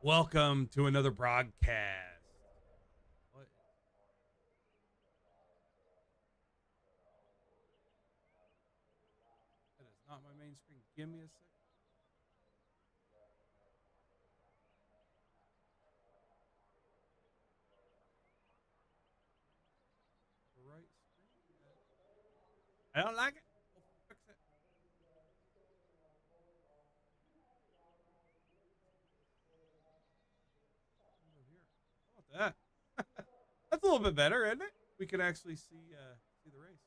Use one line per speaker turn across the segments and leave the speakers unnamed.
Welcome to another broadcast. What? That is not my main screen. Give me a second. The right screen. I don't like it. We'll fix it. Over here. How about that? That's a little bit better, isn't it? We can actually see the race.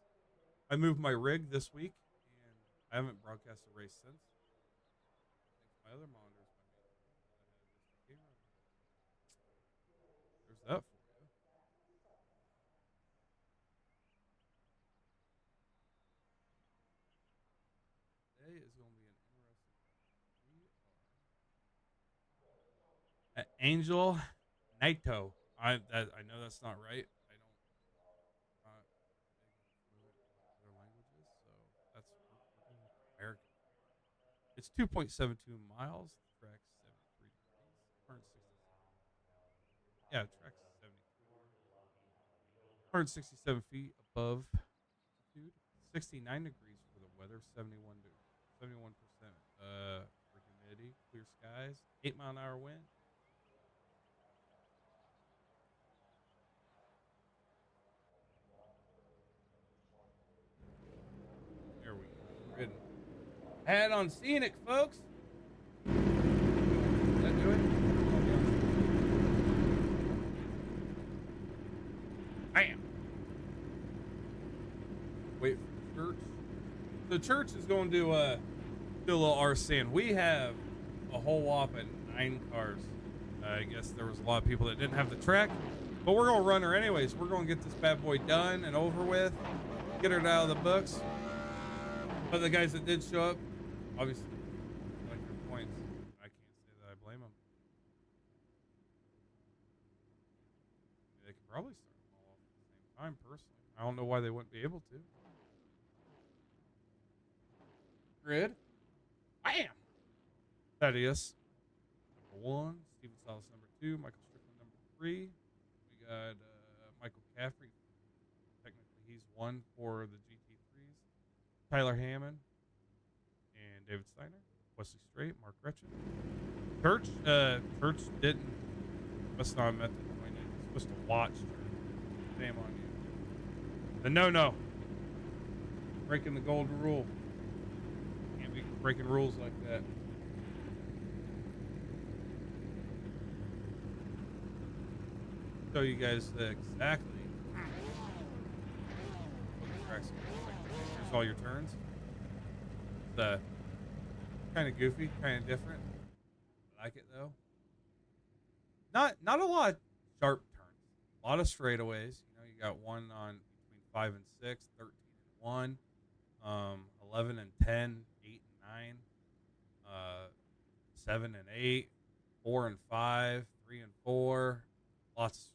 I moved my rig this week, and I haven't broadcast a race since. Thanks to my other monitors, my main screen. I had just the camera. There's that for you. Today is going to be an interesting one. We are at Angel Nieto. I know that's not right. I don't not big on fluent in other languages, so that's we're going with American. It's 2.72 miles. The track's 73 degrees. 167. Yeah, the track's 73. 167 feet above altitude. 69 degrees for the weather. 71% for humidity. Clear skies. 8-mile-an-hour wind. There we go. Grid. Hat on scenic, folks. Does that do it? Bam. Wait for church. The church is going to do a little RCing. We have a whole whopping 9 cars. I guess there was a lot of people that didn't have the track, but we're gonna run her anyways. We're gonna get this bad boy done and over with, get her out of the books. But the guys that did show up, obviously, like your points. I can't say that I blame them. They could probably start them all off at the same time. Personally, I don't know why they wouldn't be able to. Grid, bam. Thaddeus, number 1. Steven Salas, number 2. Michael Strickland, number 3. We got Michael Caffrey. Technically, he's 1 for the GT3s. Tyler Hammond and David Steiner. Wesley Strait, Mark Gretchen. Church didn't. Must not have met the point. You're supposed to watch. Shame on you. The no. Breaking the golden rule. Can't be breaking rules like that. Show you guys exactly what the track's going to look like. Here's all your turns. It's kind of goofy, kind of different. I like it though. Not a lot of sharp turns. A lot of straightaways. You know, you got one on between 5 and 6, 13 and 1, 11 and 10, 8 and 9, 7 and 8, 4 and 5, 3 and 4. Lots of straights.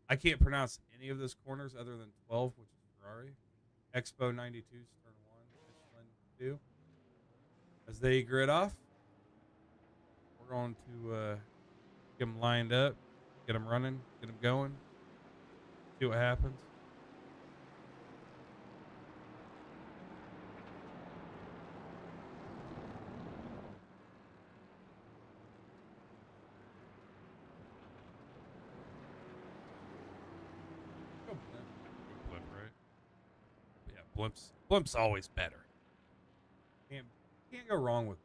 I can't pronounce any of those corners other than 12, which is Ferrari. Expo 92's turn 1, Michelin 2. As they grid off, we're going to get them lined up, get them running, get them going, see what happens. Go blimp. Go blimp, right? Yeah, blimp's always better. Can't can't go wrong with.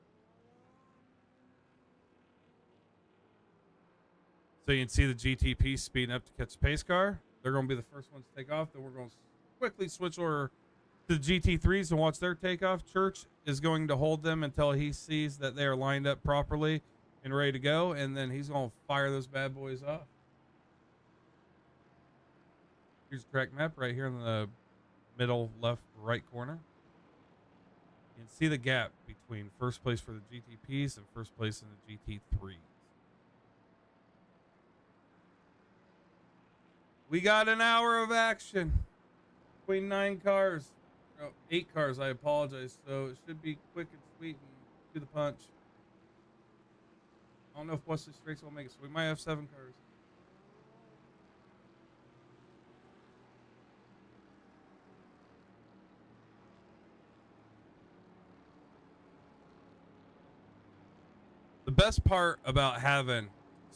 So you can see the GTP speeding up to catch the pace car. They're going to be the first ones to take off. Then we're going to quickly switch over to the GT3s and watch their takeoff. Church is going to hold them until he sees that they are lined up properly and ready to go, and then he's going to fire those bad boys off. Here's the track map right here in the middle left right corner. You can see the gap between first place for the GTPs and first place in the GT3s. We got an hour of action between 9 cars. Oh, 8 cars, I apologize. So it should be quick and sweet and to the punch. don't know if Wesley Straits will make it, so we might have 7 cars. The best part about having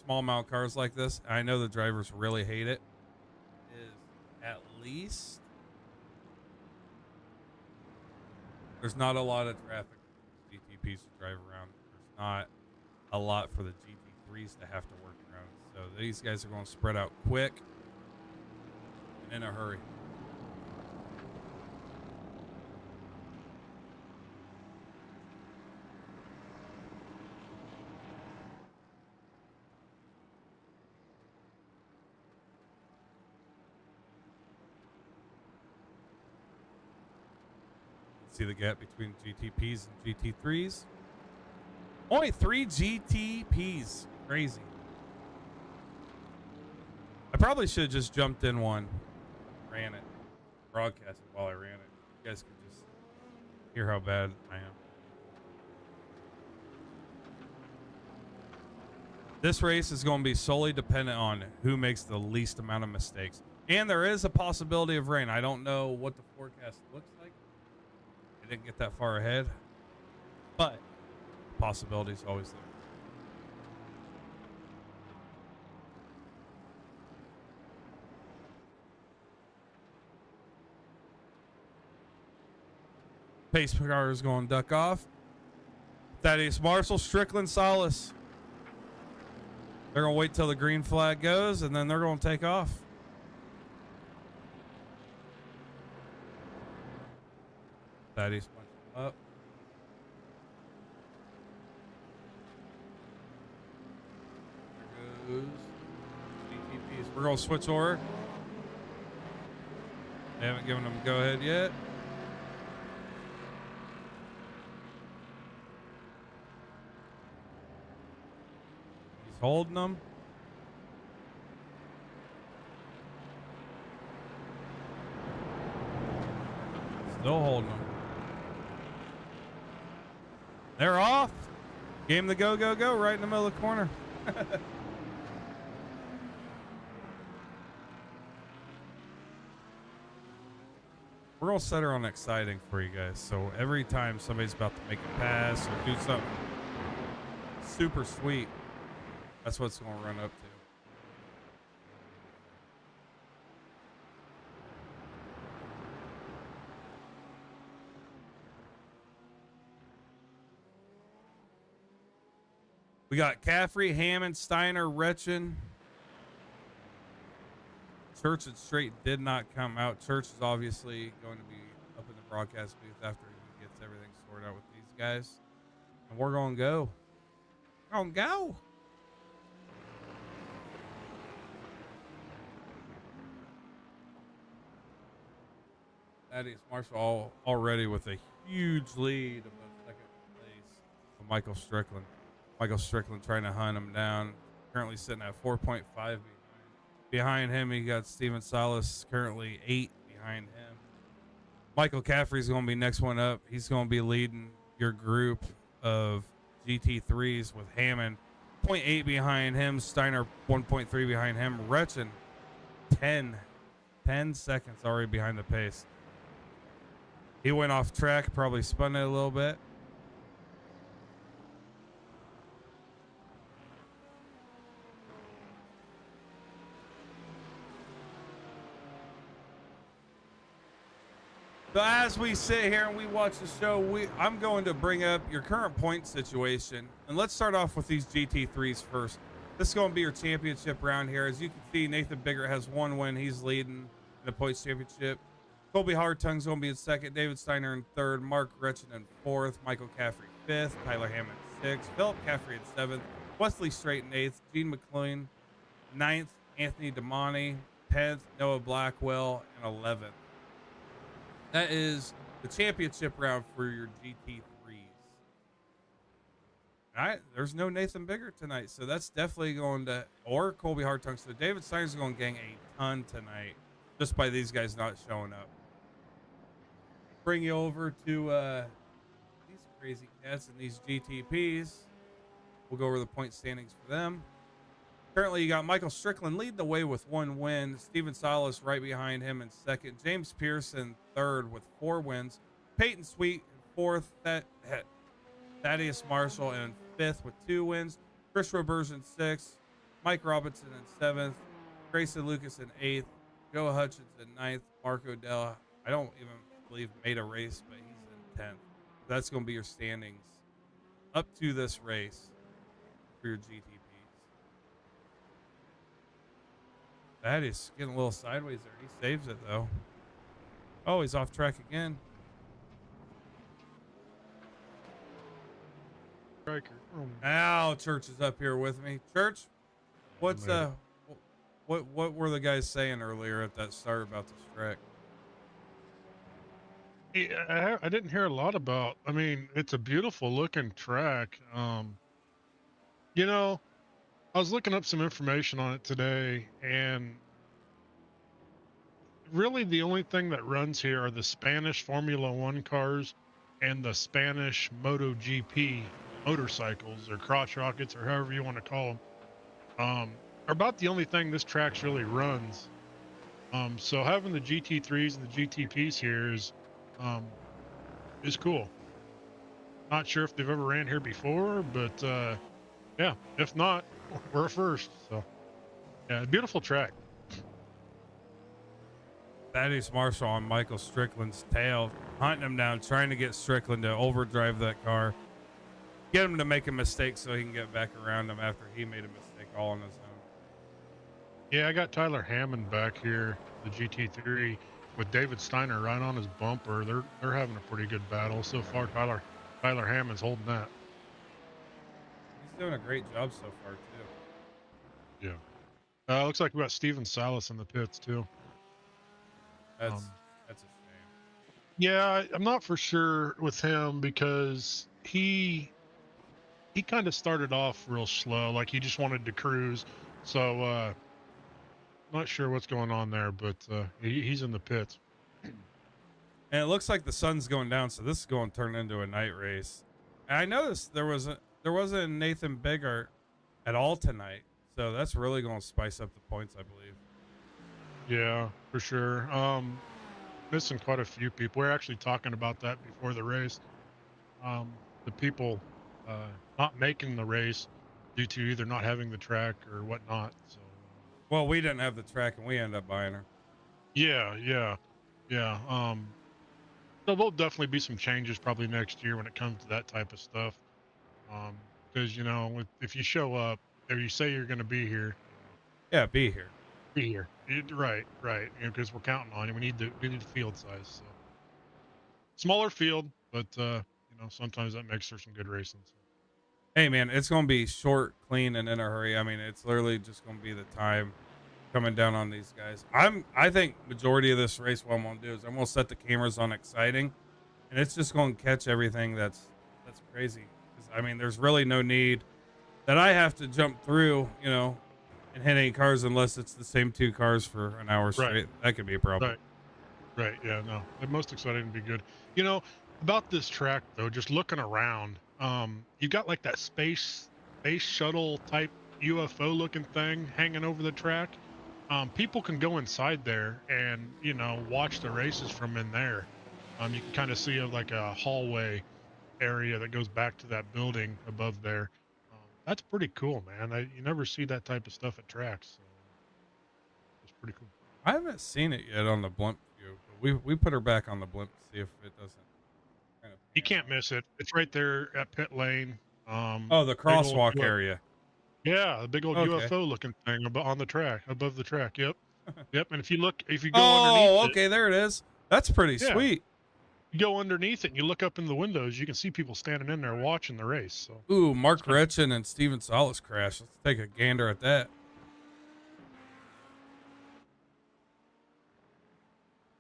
small mount cars like this, I know the drivers really hate it, is at least there's not a lot of traffic for GTPs to drive around. There's not a lot for the GT3s to have to work around. So these guys are going to spread out quick and in a hurry. See the gap between GTPs and GT3s. Only 3 GTPs. Crazy. I probably should have just jumped in one, ran it, broadcasted while I ran it. You guys could just hear how bad I am. This race is going to be solely dependent on who makes the least amount of mistakes. And there is a possibility of rain. I don't know what the forecast looks like. I didn't get that far ahead, but the possibility is always there. Pace car is going to duck off. Thaddeus Marshall, Strickland, Salas. They're going to wait till the green flag goes, and then they're going to take off. Thaddeus punching up. There goes GTPs. We're going to switch over. They haven't given them a go ahead yet. He's holding them. Still holding them. They're off. Game the go, go, go right in the middle of the corner. We're going to set her on exciting for you guys. So every time somebody's about to make a pass or do something super sweet, that's what it's going to run up to. We got Caffrey, Hammond, Steiner, Retchen. Church and Straight did not come out. Church is obviously going to be up in the broadcast booth after he gets everything sorted out with these guys. And we're going to go. We're going to go. Thaddeus Marshall already with a huge lead above second place for Michael Strickland. Michael Strickland trying to hunt him down. Currently sitting at 4.5 behind. Behind him, he got Steven Salas, currently 8 behind him. Michael Caffrey's going to be next one up. He's going to be leading your group of GT3s with Hammond 0.8 behind him. Steiner 1.3 behind him. Retchen 10 seconds already behind the pace. He went off track, probably spun it a little bit. So as we sit here and we watch the show, I'm going to bring up your current point situation. And let's start off with these GT3s first. This is going to be your championship round here. As you can see, Nathan Biggert has 1 win. He's leading in the points championship. Colby Hartung's going to be in second. David Steiner in third. Mark Retchen in fourth. Michael Caffrey fifth. Tyler Hammond sixth. Philip Caffrey in seventh. Wesley Straight in eighth. Gene McLean ninth. Anthony Damani 10th. Noah Blackwell in 11th. That is the championship round for your GT3s. All right, there's no Nathan Biggert tonight, so that's definitely going to, or Colby Hartung. So David Steiner's going to gang a ton tonight just by these guys not showing up. Bring you over to these crazy cats and these GTPs. We'll go over the point standings for them. Currently, you got Michael Strickland leading the way with 1 win. Steven Salas right behind him in second. James Pearson third with 4 wins. Peyton Sweet in fourth. Thaddeus Marshall in fifth with 2 wins. Chris Roberge in sixth. Mike Robinson in seventh. Grayson Lucas in eighth. Joe Hutchins in ninth. Mark Odell, I don't even believe made a race, but he's in 10th. That's going to be your standings up to this race for your GTPs. That is getting a little sideways there. He saves it though. Oh, he's off track again. Now Church is up here with me. Church, what's what were the guys saying earlier at that start about this track?
Yeah, I didn't hear a lot about. I mean, it's a beautiful looking track. You know, I was looking up some information on it today, and really the only thing that runs here are the Spanish Formula One cars and the Spanish MotoGP motorcycles or crotch rockets or however you want to call them. Are about the only thing this track's really runs. So having the GT3s and the GTPs here is cool. Not sure if they've ever ran here before, but yeah, if not, we're first. So yeah, beautiful track.
Thaddeus Marshall on Michael Strickland's tail, hunting him down, trying to get Strickland to overdrive that car, get him to make a mistake so he can get back around him after he made a mistake all on his own.
Yeah, I got Tyler Hammond back here, the GT3, with David Steiner right on his bumper. They're having a pretty good battle so far. Tyler Hammond's holding that.
He's doing a great job so far too.
Yeah. Looks like we got Steven Salas in the pits too.
That's a shame.
Yeah, I'm not for sure with him because he kind of started off real slow, like he just wanted to cruise. So not sure what's going on there, but he's in the pits.
And it looks like the sun's going down, so this is going to turn into a night race. And I noticed there wasn't a Nathan Bigart at all tonight, so that's really going to spice up the points, I believe.
Yeah, for sure. Missing quite a few people. We're actually talking about that before the race. The people not making the race due to either not having the track or whatnot. So.
Well, we didn't have the track, and we ended up buying her.
Yeah. So there'll definitely be some changes probably next year when it comes to that type of stuff. Because if you show up or you say you're going to be here,
yeah, be here.
Right. Because we're counting on you. We need the field size. So smaller field, but sometimes that makes for some good racing. So.
Hey man, it's going to be short, clean, and in a hurry. I mean, it's literally just going to be the time coming down on these guys. I think majority of this race, what I'm going to do is I'm going to set the cameras on exciting, and it's just going to catch everything that's crazy. I mean, there's really no need that I have to jump through, and hit any cars unless it's the same 2 cars for an hour straight. Right. That could be a problem.
Right. Yeah, no. The most exciting would be good. About this track though, just looking around, you got like that space shuttle type UFO looking thing hanging over the track. People can go inside there and, watch the races from in there. You can kind of see like a hallway area that goes back to that building above there. That's pretty cool, man. You never see that type of stuff at tracks. So it's pretty cool.
I haven't seen it yet on the blimp view, but we put her back on the blimp to see if it doesn't.
You can't miss it. It's right there at pit lane.
The crosswalk area.
Yeah, the big old UFO looking thing on the track, above the track. Yep. And if you go underneath
okay, there it is. That's pretty sweet.
You go underneath it and you look up in the windows, you can see people standing in there watching the race. So.
Ooh, Mark Retchen and Steven Salas crash. Let's take a gander at that.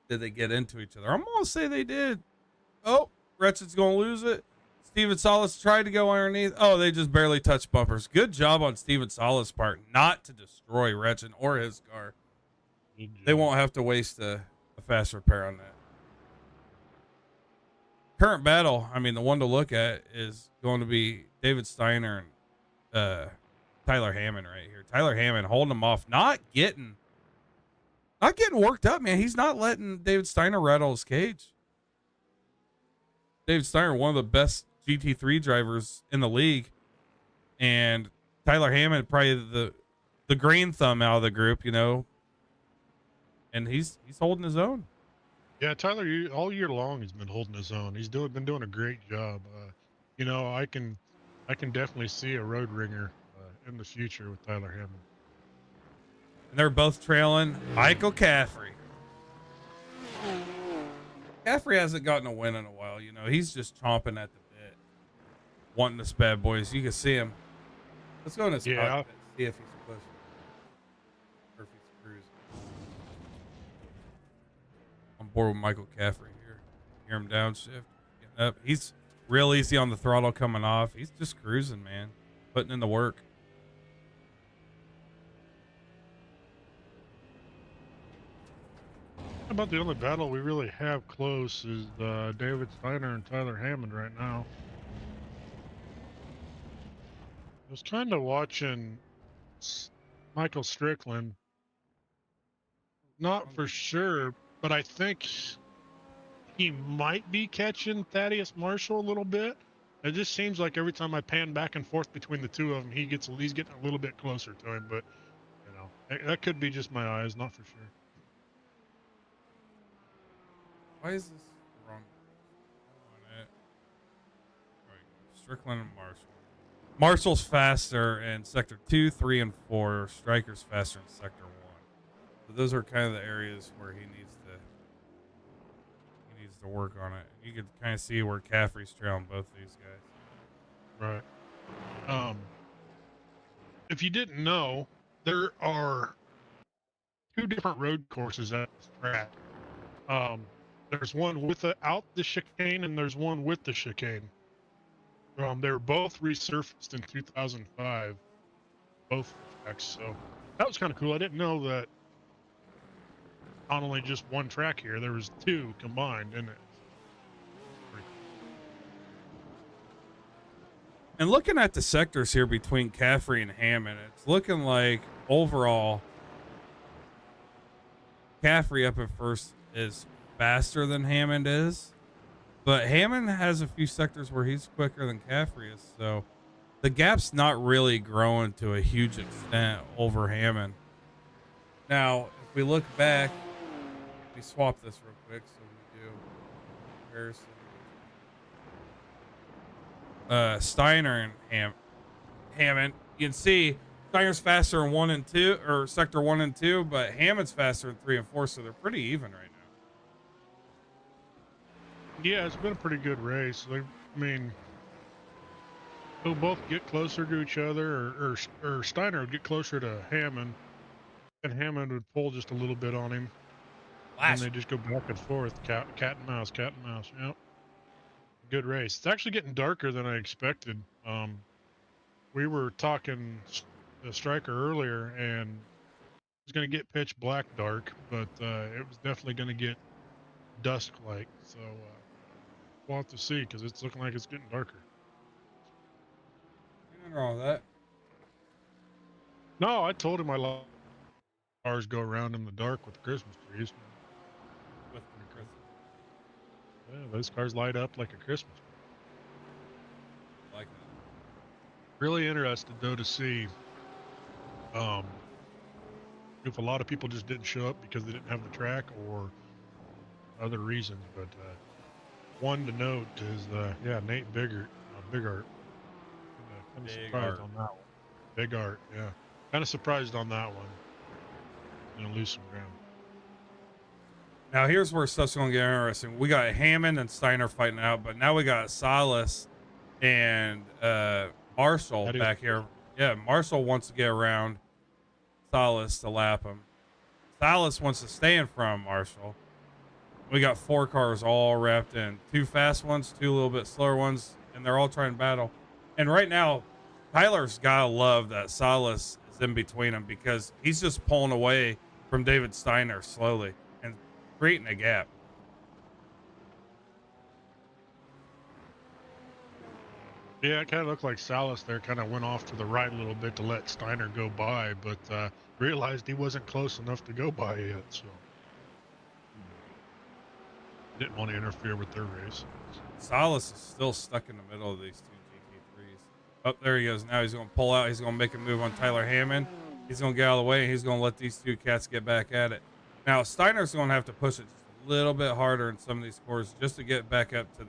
Did they get into each other? I'm gonna say they did. Oh, Retchen's gonna lose it. Steven Salas tried to go underneath. Oh, they just barely touched bumpers. Good job on Steven Salas' part not to destroy Retchen or his car. They won't have to waste a fast repair on that. Current battle, I mean, the one to look at is going to be David Steiner and Tyler Hammond right here. Tyler Hammond holding him off, not getting worked up, man. He's not letting David Steiner rattle his cage. David Steiner, one of the best GT3 drivers in the league, and Tyler Hammond, probably the green thumb out of the group, you know. And he's holding his own.
Yeah, Tyler, all year long he's been holding his own. He's been doing a great job. You know, I can definitely see a road ringer in the future with Tyler Hammond.
And they're both trailing Michael Caffrey. Caffrey hasn't gotten a win in a while, you know. He's just chomping at the bit, wanting this bad boys. You can see him. Let's go in his cockpit, see if he's pushing or if he's cruising. On board with Michael Caffrey here. Hear him downshift, getting up. He's real easy on the throttle coming off. He's just cruising, man, putting in the work.
About the only battle we really have close is David Steiner and Tyler Hammond right now. I was kind of watching Michael Strickland. Not for sure, but I think he might be catching Thaddeus Marshall a little bit. It just seems like every time I pan back and forth between the two of them, he's getting a little bit closer to him. But you know, that could be just my eyes, not for sure.
Why is this wrong? On it. Strickland and Marshall. Marshall's faster in sector 2, 3, and 4. Stryker's faster in sector 1. So those are kind of the areas where he needs to work on it. You could kind of see where Caffrey's trailing both these guys.
Right. If you didn't know, there are 2 different road courses at this track. There's one without the chicane, and there's one with the chicane. They were both resurfaced in 2005, both tracks. So that was kind of cool. I didn't know that not only just one track here, there was 2 combined in it.
And looking at the sectors here between Caffrey and Hammond, it's looking like overall Caffrey up at first is faster than Hammond is, but Hammond has a few sectors where he's quicker than Caffrey is, so the gap's not really growing to a huge extent over Hammond. Now, if we look back, we swap this real quick, so we do comparison. Steiner and Hammond, you can see Steiner's faster in 1 and 2, or sector 1 and 2, but Hammond's faster in 3 and 4, so they're pretty even right now.
Yeah, it's been a pretty good race. I mean, they'll both get closer to each other, or Steiner would get closer to Hammond, and Hammond would pull just a little bit on him. And they just go back and forth, cat and mouse, cat and mouse. Yep. Good race. It's actually getting darker than I expected. We were talking the Striker earlier, and it was going to get pitch black dark, but it was definitely going to get dusk-like. So we'll have to see, because it's looking like it's getting darker.
Nothing wrong with that.
No, I told him I love cars go around in the dark with the Christmas trees.
With the Christmas.
Yeah, those cars light up like a Christmas tree.
Like that.
Really interested though to see if a lot of people just didn't show up because they didn't have the track or other reasons. But one to note is Nate Bigart. Kind of surprised on that one. Big Art, yeah. Kind of surprised on that one. Gonna lose some ground.
Now here's where stuff's gonna get interesting. We got Hammond and Steiner fighting out, but now we got Salas and Marshall back here. Yeah, Marshall wants to get around Salas to lap him. Salas wants to stay in front of Marshall. We got 4 cars all wrapped in. 2 fast ones, 2 a little bit slower ones, and they're all trying to battle. And right now, Tyler's gotta love that Salas is in between them, because he's just pulling away from David Steiner slowly and creating a gap.
Yeah, it kind of looked like Salas there kind of went off to the right a little bit to let Steiner go by, but realized he wasn't close enough to go by yet, so didn't want to interfere with their race.
Salas is still stuck in the middle of these two GT3s. Oh, there he goes. Now he's going to pull out. He's going to make a move on Tyler Hammond. He's going to get out of the way, and he's going to let these two cats get back at it. Now, Steiner's going to have to push it just a little bit harder in some of these corners just to get back up to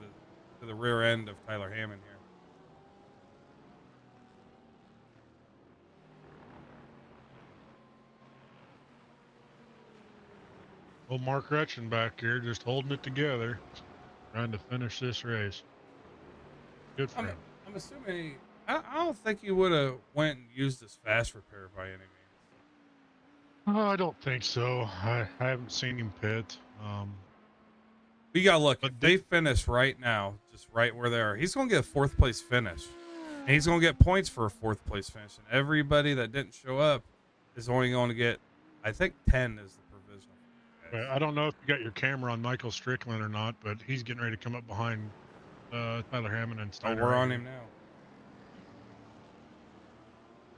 the rear end of Tyler Hammond here.
Old Mark Retchen back here just holding it together, trying to finish this race. Good for him.
I'm assuming I don't think he would have went and used this fast repair by any means.
Oh, I don't think so. I haven't seen him pit.
We got to look.
But
If they finish right now, just right where they are, he's going to get a fourth place finish. And he's going to get points for a fourth place finish. And everybody that didn't show up is only going to get, I think 10 is the provisional.
I don't know if you got your camera on Michael Strickland or not, but he's getting ready to come up behind Tyler Hammond and
Oh,
Steiner.
we're on him now.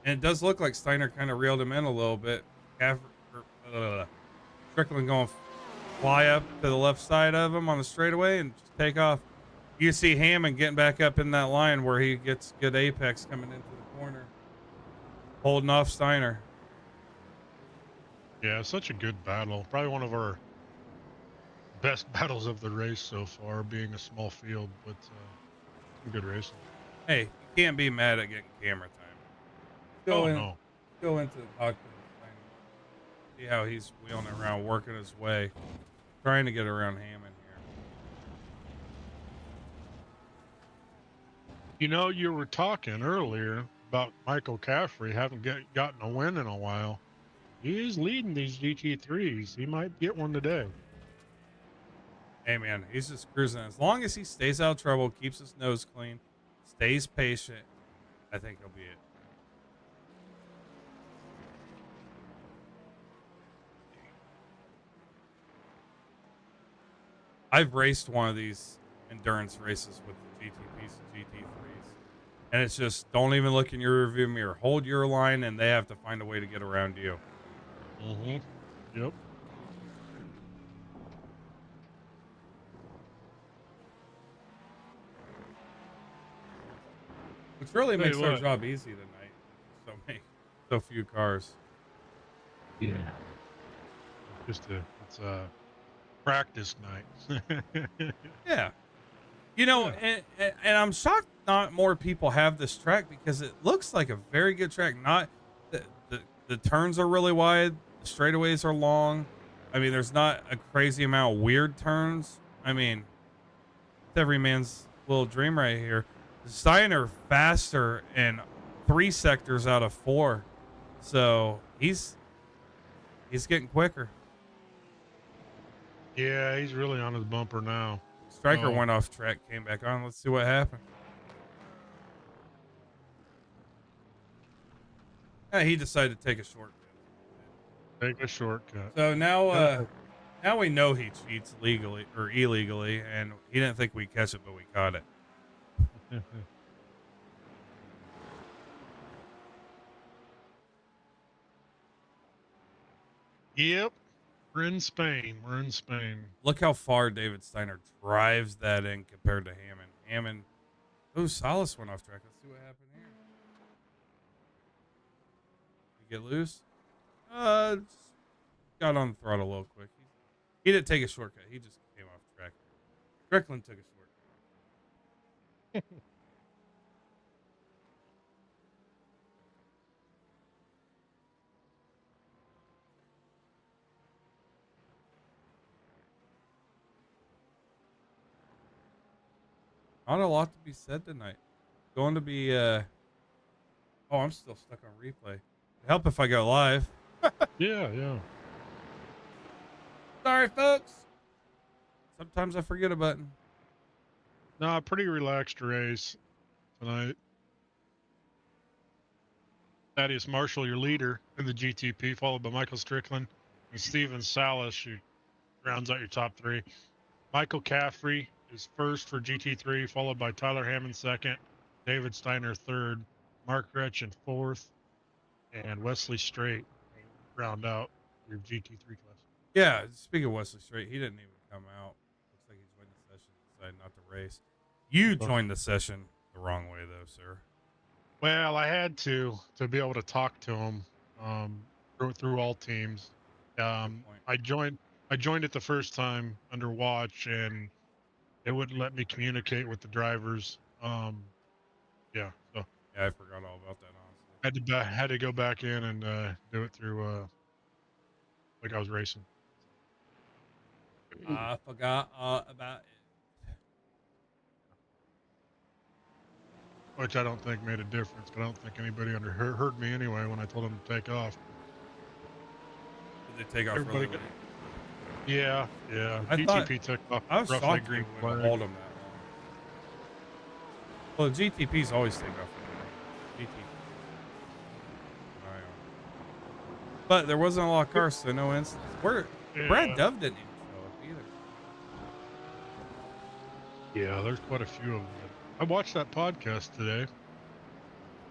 And it does look like Steiner kind of reeled him in a little bit. Strickland going fly up to the left side of him on the straightaway and just take off. You see Hammond getting back up in that line where he gets good apex coming into the corner, holding off Steiner.
Yeah, such a good battle. Probably one of our best battles of the race so far, being a small field, but some good racing.
Hey, you can't be mad at getting camera time.
No.
Go into the cockpit. See how he's wheeling around, working his way, trying to get around Hammond here.
You know, you were talking earlier about Michael Caffrey having gotten a win in a while. He is leading these GT3s. He might get one today.
Hey, man, he's just cruising. As long as he stays out of trouble, keeps his nose clean, stays patient, I think he'll be it. I've raced one of these endurance races with the GTPs and GT3s, and it's just don't even look in your rearview mirror. Hold your line, and they have to find a way to get around you.
Mm-hmm. Yep.
Which really
Tell
makes
you
our
what.
job easy tonight. So few cars.
Yeah. It's a practice night.
Yeah. You know, and I'm shocked not more people have this track because it looks like a very good track. Not the turns are really wide, the straightaways are long. I mean, there's not a crazy amount of weird turns. I mean, it's every man's little dream right here. Steiner faster in 3 sectors out of 4, so he's getting quicker.
Yeah, he's really on his bumper now.
Striker went off track, came back on. Let's see what happened. Yeah, he decided to take a shortcut.
Take a shortcut.
So now, now we know he cheats legally or illegally, and he didn't think we'd catch it, but we caught it.
Yep. We're in Spain.
Look how far David Steiner drives that in compared to Hammond. Oh, Salas went off track. Let's see what happened here. You get loose? Just got on the throttle a little quick. He didn't take a shortcut. He just came off track. Strickland took a shortcut. Not a lot to be said tonight. Going to be oh, I'm still stuck on replay. Help if I go live.
Yeah.
Sorry, folks. Sometimes I forget a button.
No, pretty relaxed race tonight. Thaddeus Marshall, your leader in the GTP, followed by Michael Strickland and Steven Salas, who rounds out your top 3. Michael Caffrey is first for GT3, followed by Tyler Hammond second, David Steiner third, Mark Gretchen fourth, and Wesley Straight round out your GT3 class.
Yeah, speaking of Wesley Straight, he didn't even come out. Looks like he joined the session and decided not to race. You joined the session the wrong way, though, sir.
Well, I had to be able to talk to him through all teams. I joined it the first time under watch, and it wouldn't let me communicate with the drivers. Yeah, so
Yeah, I forgot all about that, honestly.
had to go back in and do it through like I was racing.
I forgot all about it.
Which I don't think made a difference. But I don't think anybody heard me anyway when I told them to take off.
Did they take off really late?
Yeah. GTP took off.
I was
rough
shocked
like
they
green
would
flag.
hold them that long. Well, the GTPs always take off. GTP. But there wasn't a lot of cars, so no instance. Brad Dove didn't even show up either.
Yeah, there's quite a few of them. I watched that podcast today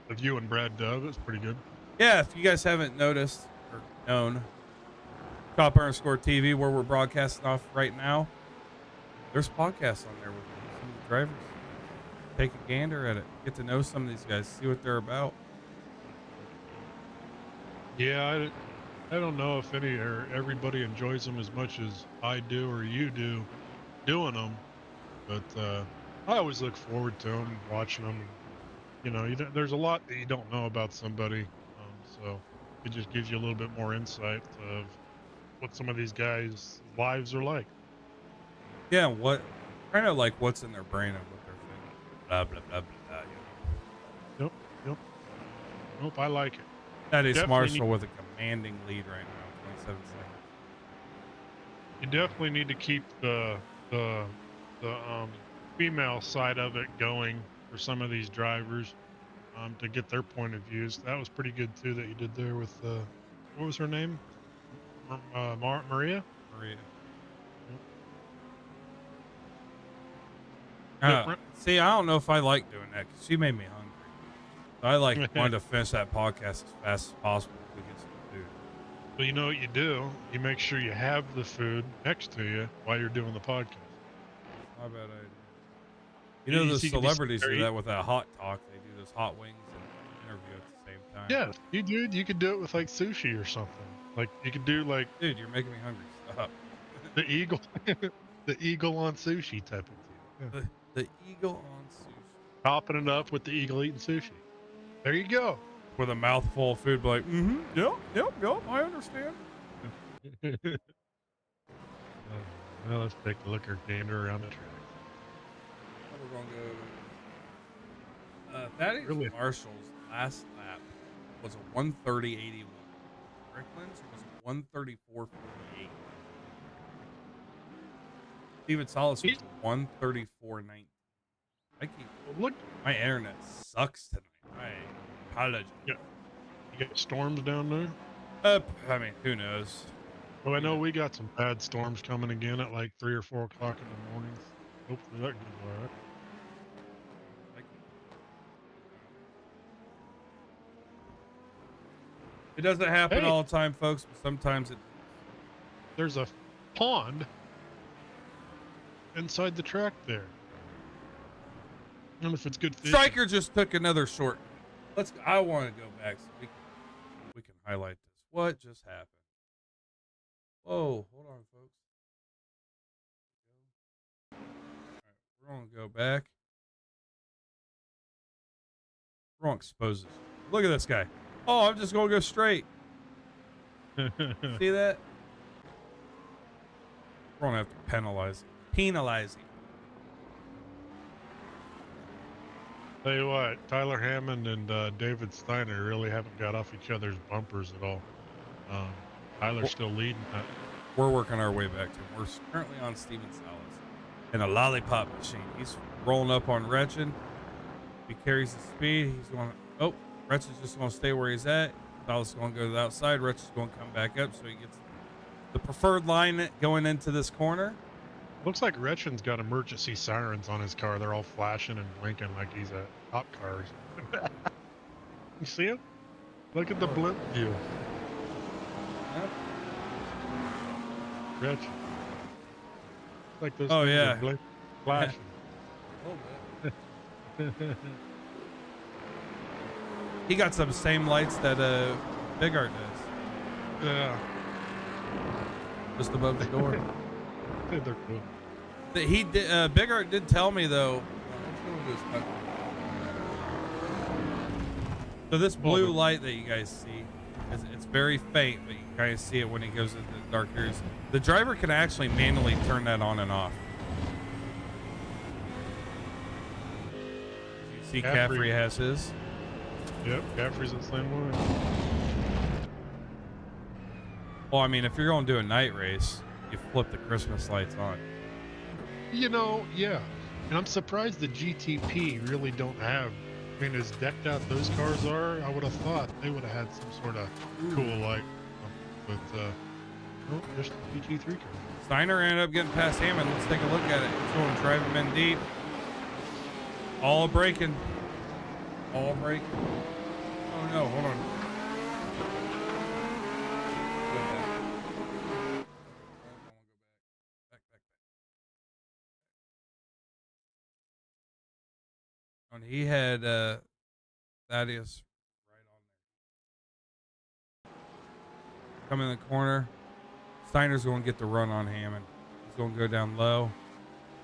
of you and Brad Dove. It's pretty good.
Yeah, if you guys haven't noticed or known, Chop_TV, where we're broadcasting off right now, there's podcasts on there with some of the drivers. Take a gander at it. Get to know some of these guys. See what they're about.
Yeah, I don't know if any or everybody enjoys them as much as I do or you do doing them, but I always look forward to them, watching them. You know, there's a lot that you don't know about somebody, so it just gives you a little bit more insight of what some of these guys' lives are like.
Yeah, kind of like what's in their brain and what they're thinking. Blah, blah, blah, blah, you know.
Yep. Nope, I like it.
That is Marshall with a commanding lead right now, 27 seconds.
You definitely need to keep the female side of it going for some of these drivers, to get their point of views. That was pretty good too that you did there with what was her name? Maria.
See, I don't know if I like doing that because she made me hungry. So I wanted to finish that podcast as fast as possible to get some food.
Well, you know what you do? You make sure you have the food next to you while you're doing the podcast.
Not a bad idea. You know, the celebrities do that with that hot talk. They do those hot wings and interview at the same time.
Yeah, you could do it with like sushi or something. Like you could do like,
dude, you're making me hungry. Stop.
The eagle, the eagle on sushi type of
thing. Yeah. The eagle on sushi.
Topping it up with the eagle eating sushi. There you go.
With a mouthful of food, like, yep, I understand.
Well, let's take a look or gander around the track.
We're gonna go. Thaddeus Marshall's last lap was a 1:30.81. Rickland's was 1:34.48. Steven Salas was 1:34.19.
Look,
my internet sucks tonight. I apologize.
Yeah. You got storms down there?
I mean, who knows?
Well, I know we got some bad storms coming again at like 3 or 4 o'clock in the morning. Hopefully that goes all right.
It doesn't happen all the time, folks, but sometimes it.
There's a pond inside the track there. I don't know if it's good fishing.
Striker just took another short. I want to go back so we can highlight this. What just happened? Whoa, hold on, folks. All right, we're gonna go back. We're gonna expose this. Look at this guy. Oh, I'm just gonna go straight. See that? We're gonna have to penalize him.
Tell you what, Tyler Hammond and David Steiner really haven't got off each other's bumpers at all. Tyler's still leading.
We're working our way back to him. We're currently on Steven Salas in a lollipop machine. He's rolling up on Retchen. He carries the speed. He's going. Oh, Retchen's just going to stay where he's at. Salas is going to go to the outside. Retchen's going to come back up so he gets the preferred line going into this corner.
Looks like Retchin's got emergency sirens on his car. They're all flashing and blinking like he's a cop car or something. You see him? Look at the blimp view.
Yep.
Retchin. Like those
Oh,
things
yeah.
are flashing.
A little bit. He got some same lights that Big Art does.
Yeah.
Just above the door.
They're cool.
He did. Big Art did tell me though. So this blue light that you guys see, it's very faint, but you can kind of see it when he goes into the dark areas. The driver can actually manually turn that on and off. You see, Caffrey has his.
Yep, Caffrey's the same way.
Well, I mean, if you're going to do a night race, you flip the Christmas lights on.
You know, yeah. And I'm surprised the GTP really don't have. I mean, as decked out those cars are, I would have thought they would have had some sort of cool light. But, oh, just the GT3 car.
Steiner ended up getting past Hammond. Let's take a look at it. He's going to drive him in deep. All braking. All braking. Oh, no. Hold on. And he had Thaddeus right on there. Come in the corner. Steiner's going to get the run on Hammond. He's going to go down low.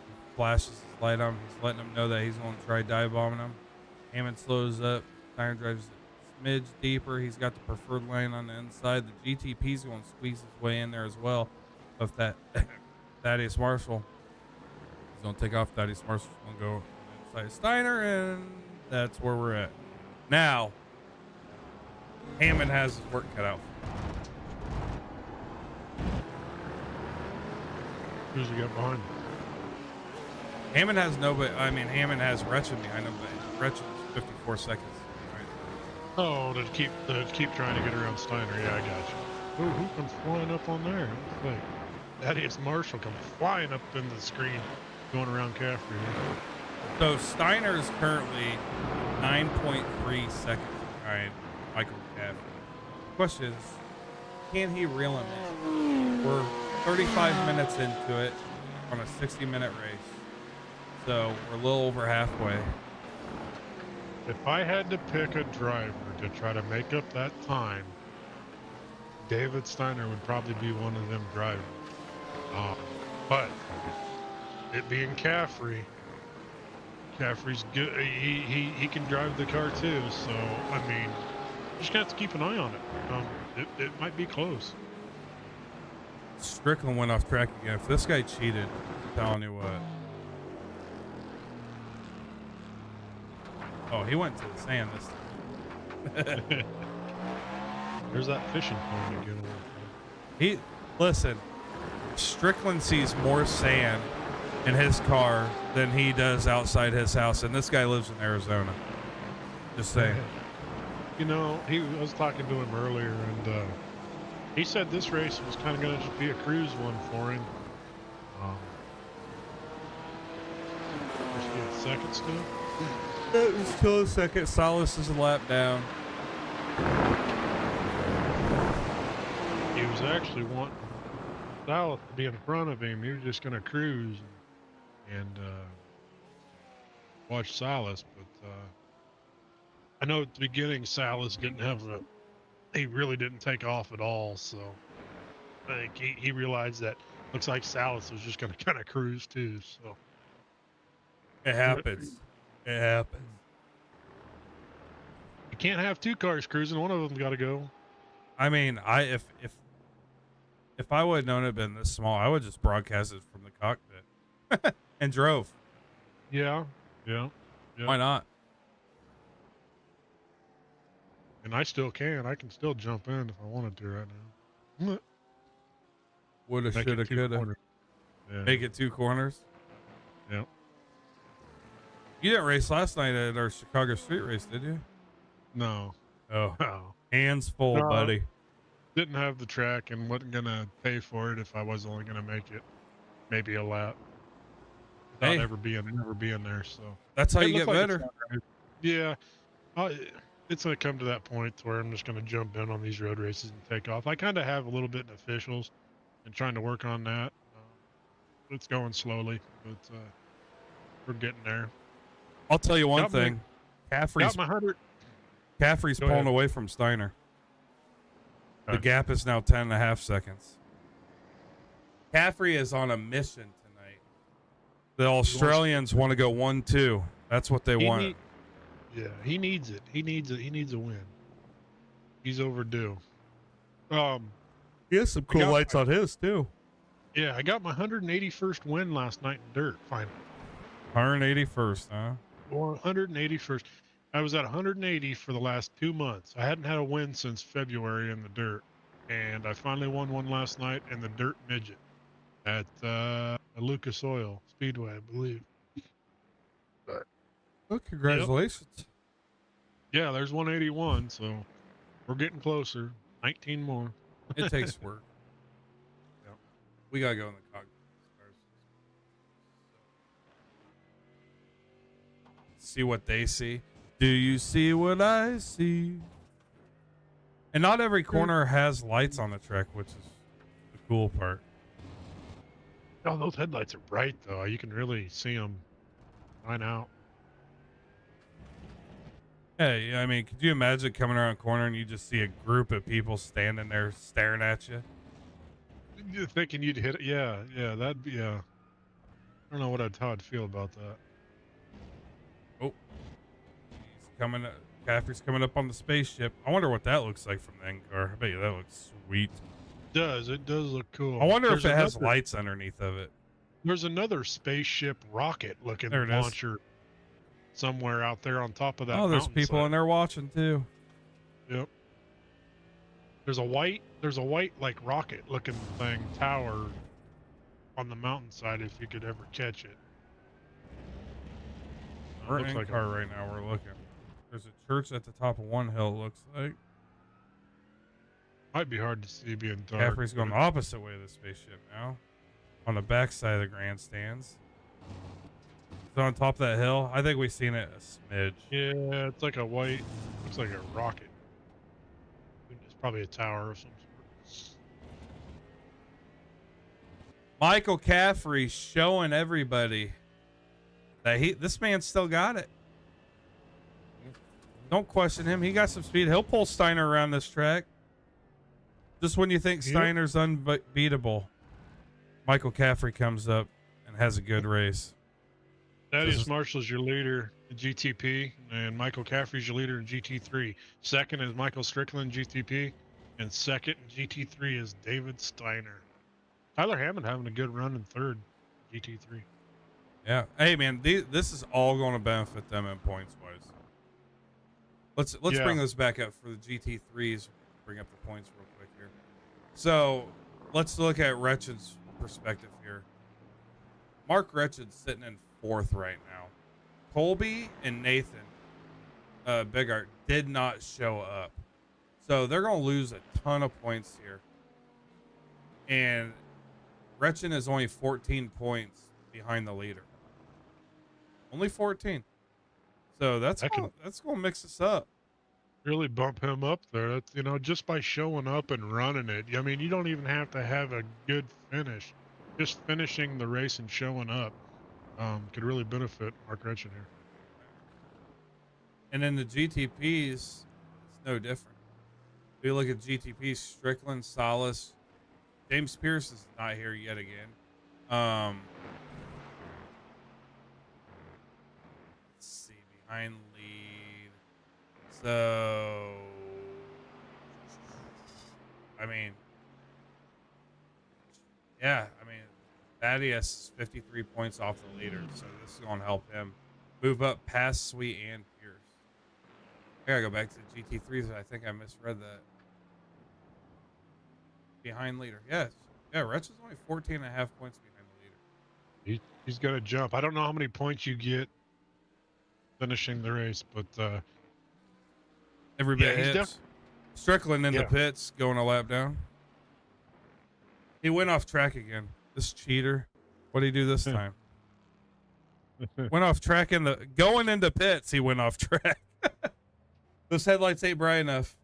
He flashes his light on him. He's letting him know that he's going to try dive bombing him. Hammond slows up. Steiner drives a smidge deeper. He's got the preferred lane on the inside. The GTP's going to squeeze his way in there as well. Of that Thaddeus Marshall. He's going to take off. Thaddeus Marshall's going to go inside Steiner, and that's where we're at. Now, Hammond has his work cut out.
Who's he got behind him?
Hammond has nobody. I mean, Hammond has Retchin behind him, but Retchin's 54 seconds. Right?
Oh, to keep trying to get around Steiner. Yeah, I got you. Oh, who comes flying up on there? Looks like Thaddeus Marshall comes flying up in the screen, going around Caffrey.
So Steiner is currently 9.3 seconds behind Michael Caffrey. Question is, can he reel him in? We're 35 minutes into it on a 60-minute race. So we're a little over halfway.
If I had to pick a driver to try to make up that time, David Steiner would probably be one of them drivers. But it being Caffrey's good. He can drive the car too. So I mean, you just have to keep an eye on it. It might be close.
Strickland went off track again. If this guy cheated, I'm telling you what. Oh, he went to the sand this time.
There's that fishing pond again.
Listen, Strickland sees more sand in his car than he does outside his house, and this guy lives in Arizona. Just saying.
You know, I was talking to him earlier, and he said this race was kind of going to be a cruise one for him. Second still?
It was still a second. Salas is a lap down.
He was actually wanting Salas to be in front of him. He was just going to cruise and watch Salas, but I know at the beginning Salas didn't have he really didn't take off at all, so I think he realized that looks like Salas was just going to kind of cruise too, so.
It happens. It happens.
You can't have two cars cruising. One of them's got to go.
I mean, if I would have known it had been this small, I would just broadcast it from the cockpit and drove.
Yeah.
Why not?
And I still can. I can still jump in if I wanted to right now.
Woulda, shoulda, coulda.
Yeah.
Make it two corners.
Yep.
You didn't race last night at our Chicago street race, did you?
No.
Oh,
No.
hands full,
No.
buddy.
Didn't have the track and wasn't going to pay for it if I was only going to make it maybe a lap.
Hey,
never being there. So
that's how
it
you
looked
get
like it's
better.
not right. Yeah, it's gonna come to that point where I'm just gonna jump in on these road races and take off. I kind of have a little bit in officials and trying to work on that. It's going slowly, but we're getting there.
I'll tell you one
Got my
thing.
got
Caffrey's
my 100.
Caffrey's
Go
pulling
ahead.
away from Steiner. The
Okay.
gap is now 10.5 seconds. Caffrey is on a mission tonight. The Australians want to go 1-2. That's what they
He
want.
need, yeah, he needs it. He needs it. He needs a win. He's overdue.
He has some
I got my,
on his too.
yeah, I got my 181st win last night in dirt. Finally,
181st, huh?
181st. I was at 180 for the last 2 months. I hadn't had a win since February in the dirt, and I finally won one last night in the dirt midget at Lucas Oil Speedway, I believe. But
Well,
yep,
congratulations.
yeah, there's 181, so we're getting closer. 19 more.
It takes work.
Yep.
We gotta go in the cockpit. See what they see. Do you see what I see? And not every corner has lights on the track, which is the cool part.
Oh, those headlights are bright though. You can really see them shine out.
Hey, I mean, could you imagine coming around a corner and you just see a group of people standing there staring at you?
You're thinking you'd hit it. Yeah, that'd be, yeah. I don't know how I'd feel about that.
Oh, he's coming. Caffrey's coming up on the spaceship. I wonder what that looks like from the end car. I bet you that looks sweet.
It does look cool.
I wonder
There's
if it has
another-
lights underneath of it.
There's another spaceship rocket looking
There it is.
launcher somewhere out there on top of that.
Oh, there's people
mountainside.
in there watching too.
Yep. There's a white like rocket looking thing tower on the mountainside if you could ever catch it.
We're
Looks
in
like
car right now. We're looking. There's a church at the top of one hill. It looks like
might be hard to see being dark.
Caffrey's going the opposite way of the spaceship now, on the back side of the grandstands. So on top of that hill, I think we've seen it a smidge.
Yeah, it's like a white, looks like a rocket. It's probably a tower of some sort.
Michael Caffrey showing everybody that this man still got it. Don't question him. He got some speed. He'll pull Steiner around this track. Just when you think Steiner's unbeatable, Michael Caffrey comes up and has a good race.
Thaddeus Marshall's your leader in GTP, and Michael Caffrey's your leader in GT3. Second is Michael Strickland, GTP, and second in GT3 is David Steiner. Tyler Hammond having a good run in third, GT3.
Yeah. Hey, man, this is all going to benefit them in points wise. Let's bring those back up for the GT3s. Bring up the points real quick here. So let's look at Retchen's perspective here. Mark Retchen's sitting in fourth right now. Colby and Nathan Bigart did not show up. So they're going to lose a ton of points here. And Retchen is only 14 points behind the leader. Only 14. So that's going to mix us up.
Really bump him up there. That's, just by showing up and running it. I mean, you don't even have to have a good finish. Just finishing the race and showing up could really benefit Mark Retchen here.
And in the GTPs, it's no different. If you look at GTP, Strickland, Salas, James Pierce is not here yet again. Let's see, behind lead. So, I mean, yeah, Thaddeus is 53 points off the leader, so this is going to help him move up past Sweet and Pierce. I gotta go back to the GT3s. I think I misread that. Behind leader, yes. Yeah, Retch is only 14 and a half points behind the leader.
He's going to jump. I don't know how many points you get finishing the race, but
every bit hits. Strickland in the pits, going a lap down. He went off track again. This cheater. What did he do this time? Went off track going into pits. He went off track. Those headlights ain't bright enough.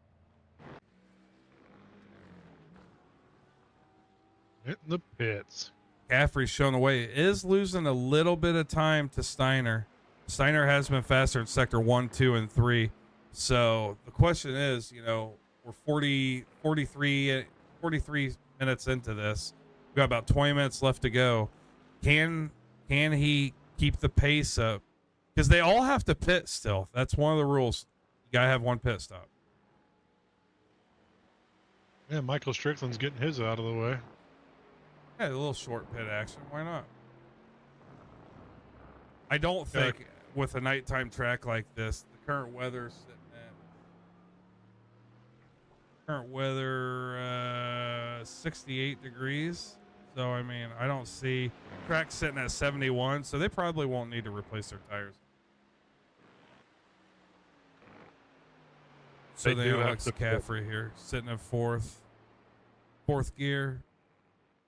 Hitting the pits.
Caffrey's shown away. Is losing a little bit of time to Steiner. Steiner has been faster in sector 1, 2, and 3. So the question is, we're 43 minutes into this. We've got about 20 minutes left to go. Can he keep the pace up? Because they all have to pit still. That's one of the rules. You gotta have one pit stop.
Yeah, Michael Strickland's getting his out of the way.
Yeah, a little short pit action. Why not? I don't think with a nighttime track like this, the current weather's sitting at 68 degrees. So, I mean, I don't see track sitting at 71, so they probably won't need to replace their tires. So they have Alex Caffrey here, sitting in fourth gear,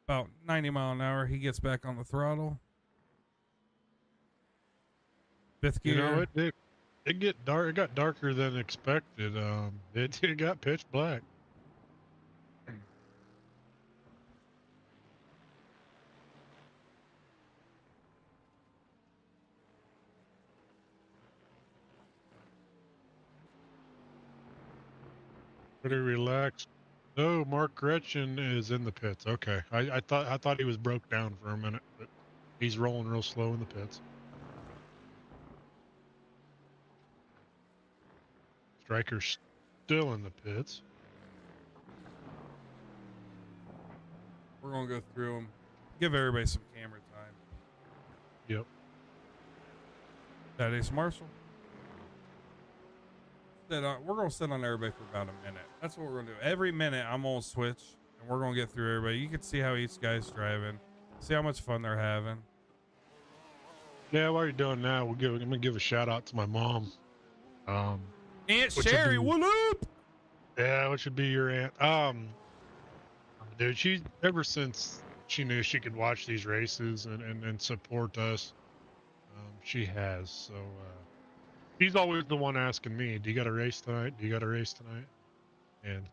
about 90 mile an hour. He gets back on the throttle. Fifth gear.
It get dark. It got darker than expected. It got pitch black. Pretty relaxed. Oh, Mark Gretchen is in the pits. Okay, I thought he was broke down for a minute, but he's rolling real slow in the pits. Striker's still in the pits.
We're gonna go through them. Give everybody some camera time.
Yep.
That is Marshall. We're gonna sit on everybody for about a minute. That's what we're gonna do. Every minute I'm gonna switch and we're gonna get through everybody. You can see how each guy's driving, see how much fun they're having.
Yeah, while you're doing that, I'm gonna give a shout out to my mom.
Aunt Sherry, what up?
Yeah, what should be your aunt? Dude, she ever since she knew she could watch these races and support us, she has. So she's always the one asking me, "Do you got a race tonight? Do you got a race tonight?" And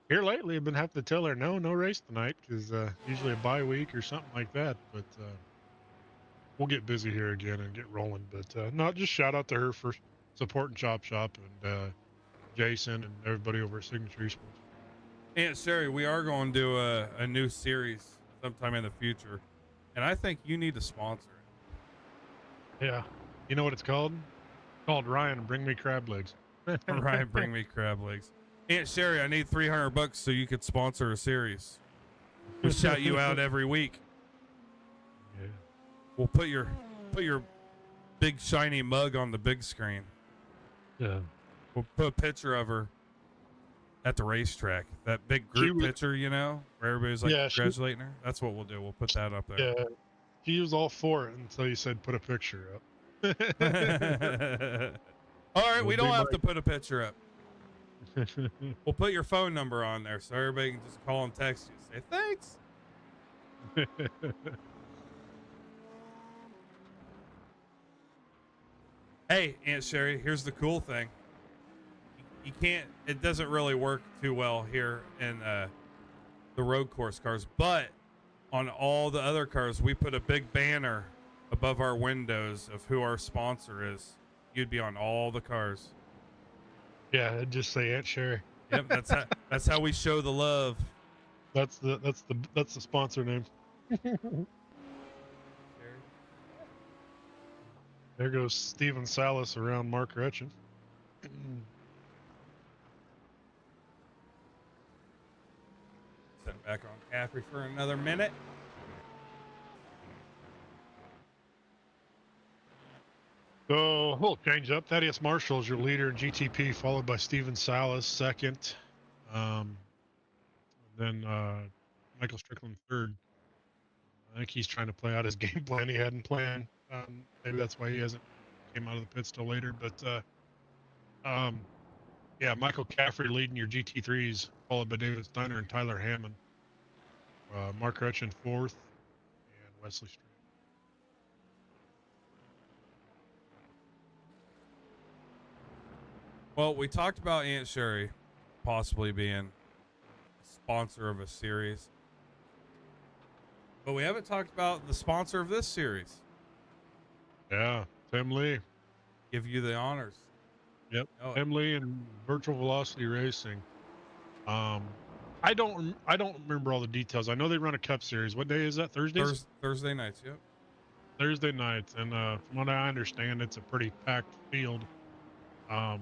here lately, I've been having to tell her, no race tonight, because usually a bye week or something like that. But we'll get busy here again and get rolling. But no, just shout out to her for supporting Chop Shop and Jason and everybody over at Signature Esports.
Aunt Sherry, we are going to do a new series sometime in the future, and I think you need to sponsor it.
Yeah, you know what it's called? It's called Ryan, bring me crab legs.
Ryan, bring me crab legs. Aunt Sherry, I need $300 so you could sponsor a series. We'll shout you out every week.
Yeah.
We'll put your big shiny mug on the big screen.
Yeah.
We'll put a picture of her at the racetrack. That big group picture, where everybody's like congratulating her. That's what we'll do. We'll put that up there.
Yeah. She was all for it until you said put a picture up.
All right, we don't have to put a picture up. We'll put your phone number on there so everybody can just call and text you. Say thanks. Hey, Aunt Sherry, here's the cool thing. It doesn't really work too well here in the road course cars, but on all the other cars, we put a big banner above our windows of who our sponsor is. You'd be on all the cars.
Yeah, I'd just say Aunt Sherry.
Yep, that's how we show the love.
That's the sponsor name. There goes Steven Salas around Mark Retchen.
Sitting back on Caffrey for another minute.
So we'll change up. Thaddeus Marshall is your leader in GTP, followed by Steven Salas second. Then Michael Strickland third. I think he's trying to play out his game plan he hadn't planned. Maybe that's why he hasn't came out of the pits till later. But yeah, Michael Caffrey leading your GT3s, followed by David Steiner and Tyler Hammond. Mark Retchen fourth, and Wesley Street.
Well, we talked about Aunt Sherry possibly being a sponsor of a series, but we haven't talked about the sponsor of this series.
Yeah, Tim Lee.
Give you the honors.
Yep,
Know it.
Tim Lee and Virtual Velocity Racing. I don't remember all the details. I know they run a Cup Series. What day is that? Thursdays?
Thursday nights. Yep.
Thursday nights. And from what I understand, it's a pretty packed field. Um,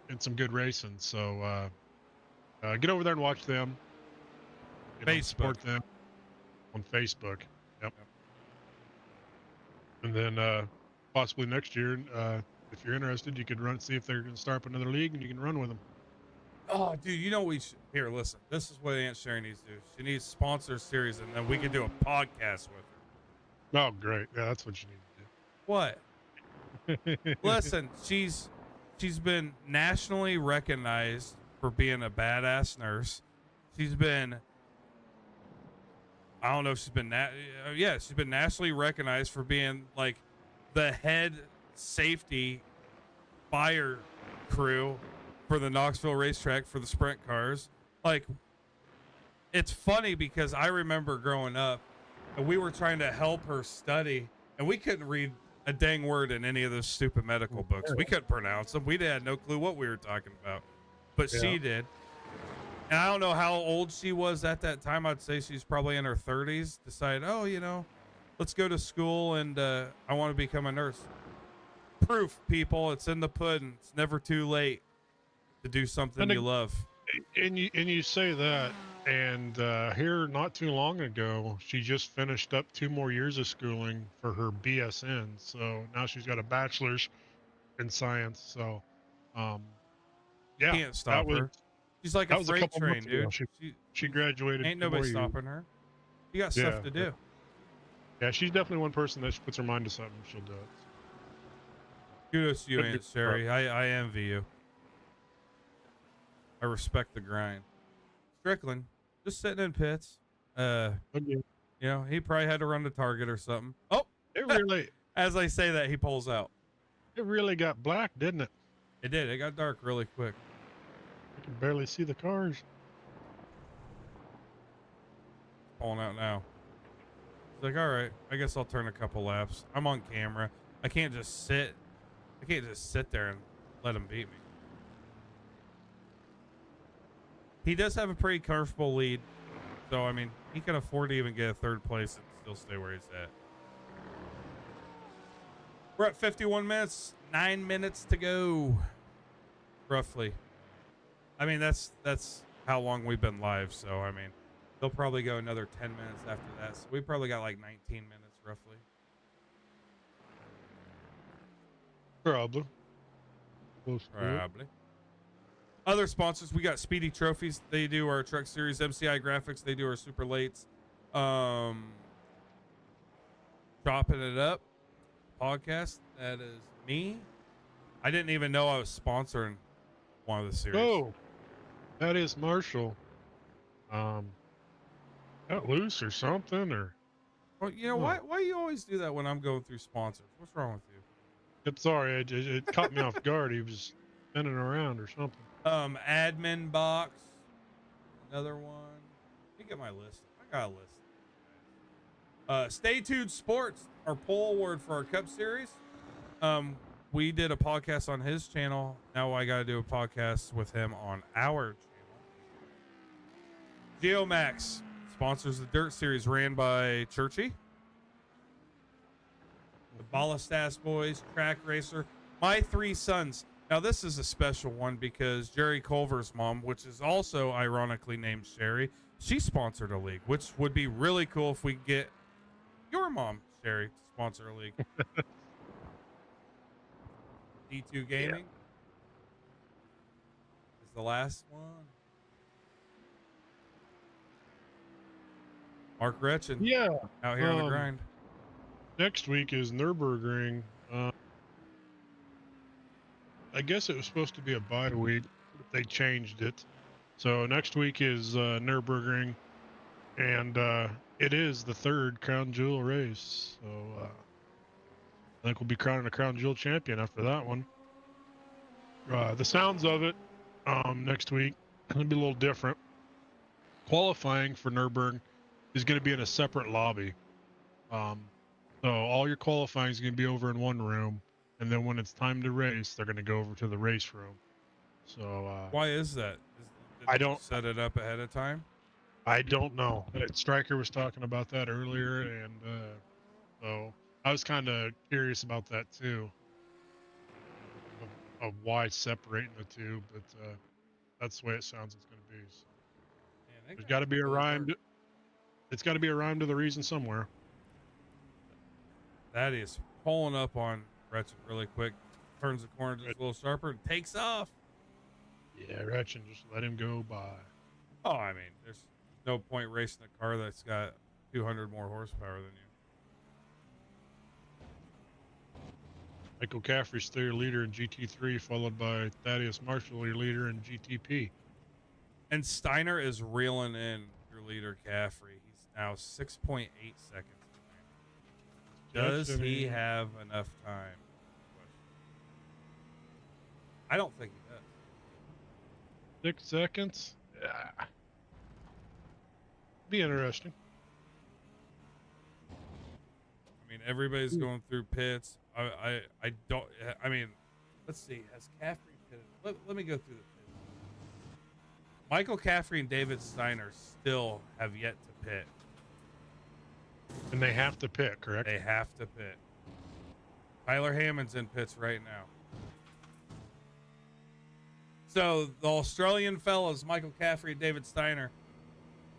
and some good racing. So get over there and watch them.
Facebook.
Support them on Facebook. Yep.
Yep.
And then possibly next year, if you're interested, you could see if they're going to start up another league, and you can run with them.
Oh, dude, you know we should. Here, listen. This is what Aunt Sherry needs to do. She needs to sponsor a series, and then we can do a podcast with her.
Oh, great. Yeah, that's what you need
What?
to do.
Listen, she's been nationally recognized for being a badass nurse. She's been, I don't know if she's been she's been nationally recognized for being like the head safety fire crew for the Knoxville racetrack for the sprint cars. Like, it's funny because I remember growing up and we were trying to help her study and we couldn't read a dang word in any of those stupid medical books. We couldn't pronounce them. We had no clue what we were talking about, but she did. And I don't know how old she was at that time. I'd say she's probably in her 30s. Decided, oh, you know, let's go to school and I want to become a nurse. Proof, people. It's in the pudding. It's never too late to do something you love.
And you say that, and here not too long ago, she just finished up 2 more years of schooling for her BSN. So now she's got a bachelor's in science. So, yeah,
Can't stop her. She's like a freight train, dude.
She graduated.
Ain't nobody stopping her. You got stuff to do.
Yeah, she's definitely one person that she puts her mind to something, she'll do it.
Kudos to you, Aunt Sherry. I envy you. I respect the grind. Strickland, just sitting in pits. You know, he probably had to run to Target or something. Oh,
it really.
As I say that, he pulls out.
It really got black, didn't it?
It did. It got dark really quick.
I can barely see the cars.
Pulling out now. He's like, all right, I guess I'll turn a couple laps. I'm on camera. I can't just sit there and let him beat me. He does have a pretty comfortable lead. So, I mean, he can afford to even get a third place and still stay where he's at. We're at 51 minutes, 9 minutes to go. Roughly. I mean, that's how long we've been live. So, I mean, they'll probably go another 10 minutes after that. So we probably got like 19 minutes roughly.
Probably.
Probably. Other sponsors, we got Speedy Trophies. They do our Truck Series. MCI Graphics, they do our Super Lates. Chopping It Up podcast. That is me. I didn't even know I was sponsoring one of the series.
Oh, that is Marshall. Got loose or something, or?
Well, you know, why you always do that when I'm going through sponsors? What's wrong with you?
It's sorry, it caught me off guard. He was spinning around or something.
Admin box, another one. Let me get my list. I got a list. Stay Tuned Sports, our poll award for our Cup Series. We did a podcast on his channel. Now I got to do a podcast with him on our channel. Geomax sponsors the Dirt Series ran by Churchy. The Ballastas Boys, Track Racer, My Three Sons. Now, this is a special one because Jerry Culver's mom, which is also ironically named Sherry, she sponsored a league, which would be really cool if we could get your mom, Sherry, to sponsor a league. D2 Gaming is the last one. Mark Gretchen.
Yeah.
Out here on the grind.
Next week is Nürburgring. I guess it was supposed to be a bye week, but they changed it. So next week is Nürburgring, and it is the 3rd Crown Jewel race. So I think we'll be crowning a Crown Jewel champion after that one. The sounds of it next week going to be a little different. Qualifying for Nürburgring is going to be in a separate lobby. So all your qualifying is going to be over in one room, and then when it's time to race, they're going to go over to the race room. So
Why is that? Did
I
they
don't
set it up ahead of time.
I don't know. Stryker was talking about that earlier, and so I was kind of curious about that too, of why separating the two. But that's the way it sounds it's going to be. So
Man,
there's got to be a rhyme. It's got to be a rhyme to the reason somewhere.
That is pulling up on Gretchen really quick, turns the corner just a little sharper, and takes off.
Yeah, Gretchen, just let him go by.
Oh, I mean, there's no point racing a car that's got 200 more horsepower than you.
Michael Caffrey's still your leader in GT3, followed by Thaddeus Marshall, your leader in GTP.
And Steiner is reeling in your leader, Caffrey. He's now 6.8 seconds. Does he have enough time? I don't think he does.
6 seconds? Yeah. Be interesting.
I mean, everybody's going through pits. I don't. I mean, let's see. Has Caffrey pitted? Let me go through the pits. Michael Caffrey and David Steiner still have yet to pit.
And they have to pit, correct?
They have to pit. Tyler Hammond's in pits right now. So the Australian fellas, Michael Caffrey and David Steiner,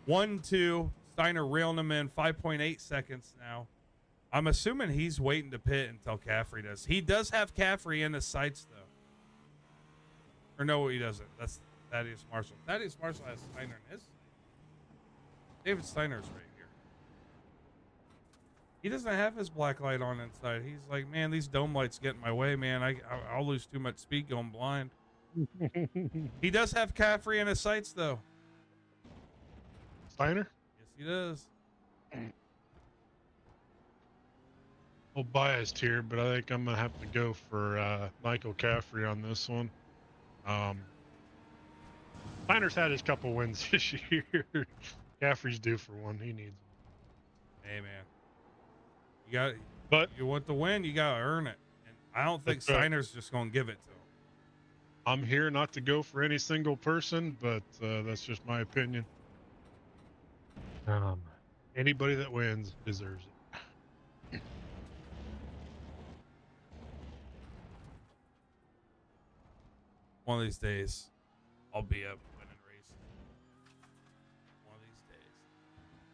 1-2. Steiner reeling them in 5.8 seconds now. I'm assuming he's waiting to pit until Caffrey does. He does have Caffrey in his sights, though. Or no, he doesn't. That's Thaddeus Marshall. Thaddeus Marshall has Steiner in his sights. David Steiner's right here. He doesn't have his black light on inside. He's like, man, these dome lights get in my way, man. I'll lose too much speed going blind. He does have Caffrey in his sights, though.
Steiner?
Yes, he does.
A little biased here, but I think I'm gonna have to go for Michael Caffrey on this one. Steiner's had his couple wins this year. Caffrey's due for one. He needs one.
Hey, man.
But
you want to win, you gotta earn it. And I don't think Steiner's just gonna give it to him.
I'm here not to go for any single person, but that's just my opinion. Anybody that wins deserves it.
One of these days, I'll be up winning races. One of these days.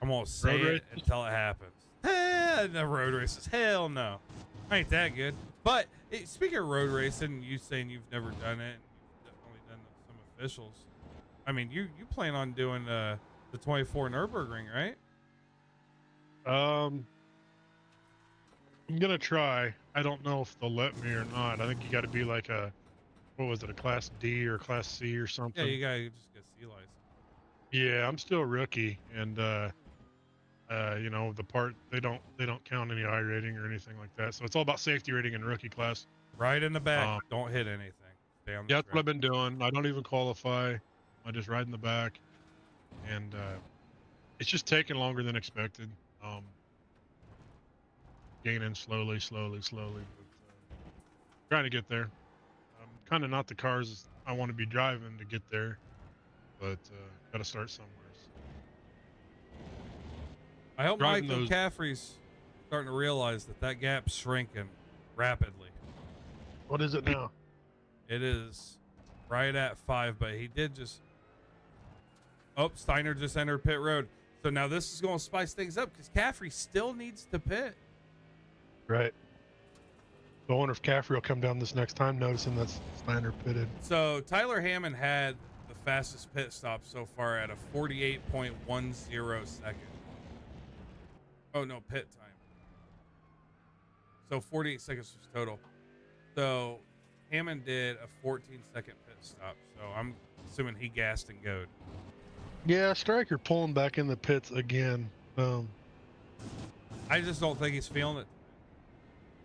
I'm gonna say it until it happens. The road races. Hell no. I ain't that good. But speaking of road racing, you saying you've never done it, and you've only done some officials. I mean, you plan on doing the 24 Nürburgring, right?
I'm gonna try. I don't know if they'll let me or not. I think you got to be like a, what was it, a Class D or Class C or something?
Yeah, you gotta just get C license.
Yeah, I'm still a rookie, and you know, the part they don't count any I rating or anything like that. So it's all about safety rating and rookie class.
Right in the back. Don't hit anything. Stay on the
Yeah, that's
track.
what I've been doing. I don't even qualify. I just ride in the back, and it's just taking longer than expected. Gaining slowly, but trying to get there. Kind of not the cars I want to be driving to get there, but got to start somewhere.
I hope
Driving
Michael Caffrey's starting to realize that gap's shrinking rapidly.
What is it now?
It is right at 5, but he did just... Oh, Steiner just entered pit road. So now this is going to spice things up because Caffrey still needs to pit.
Right. So I wonder if Caffrey will come down this next time, noticing that Steiner pitted.
So Tyler Hammond had the fastest pit stop so far at a 48.10 second. Oh, no, pit time. So 48 seconds was total. So Hammond did a 14-second pit stop. So I'm assuming he gassed and goed.
Yeah, Stryker pulling back in the pits again.
I just don't think he's feeling it.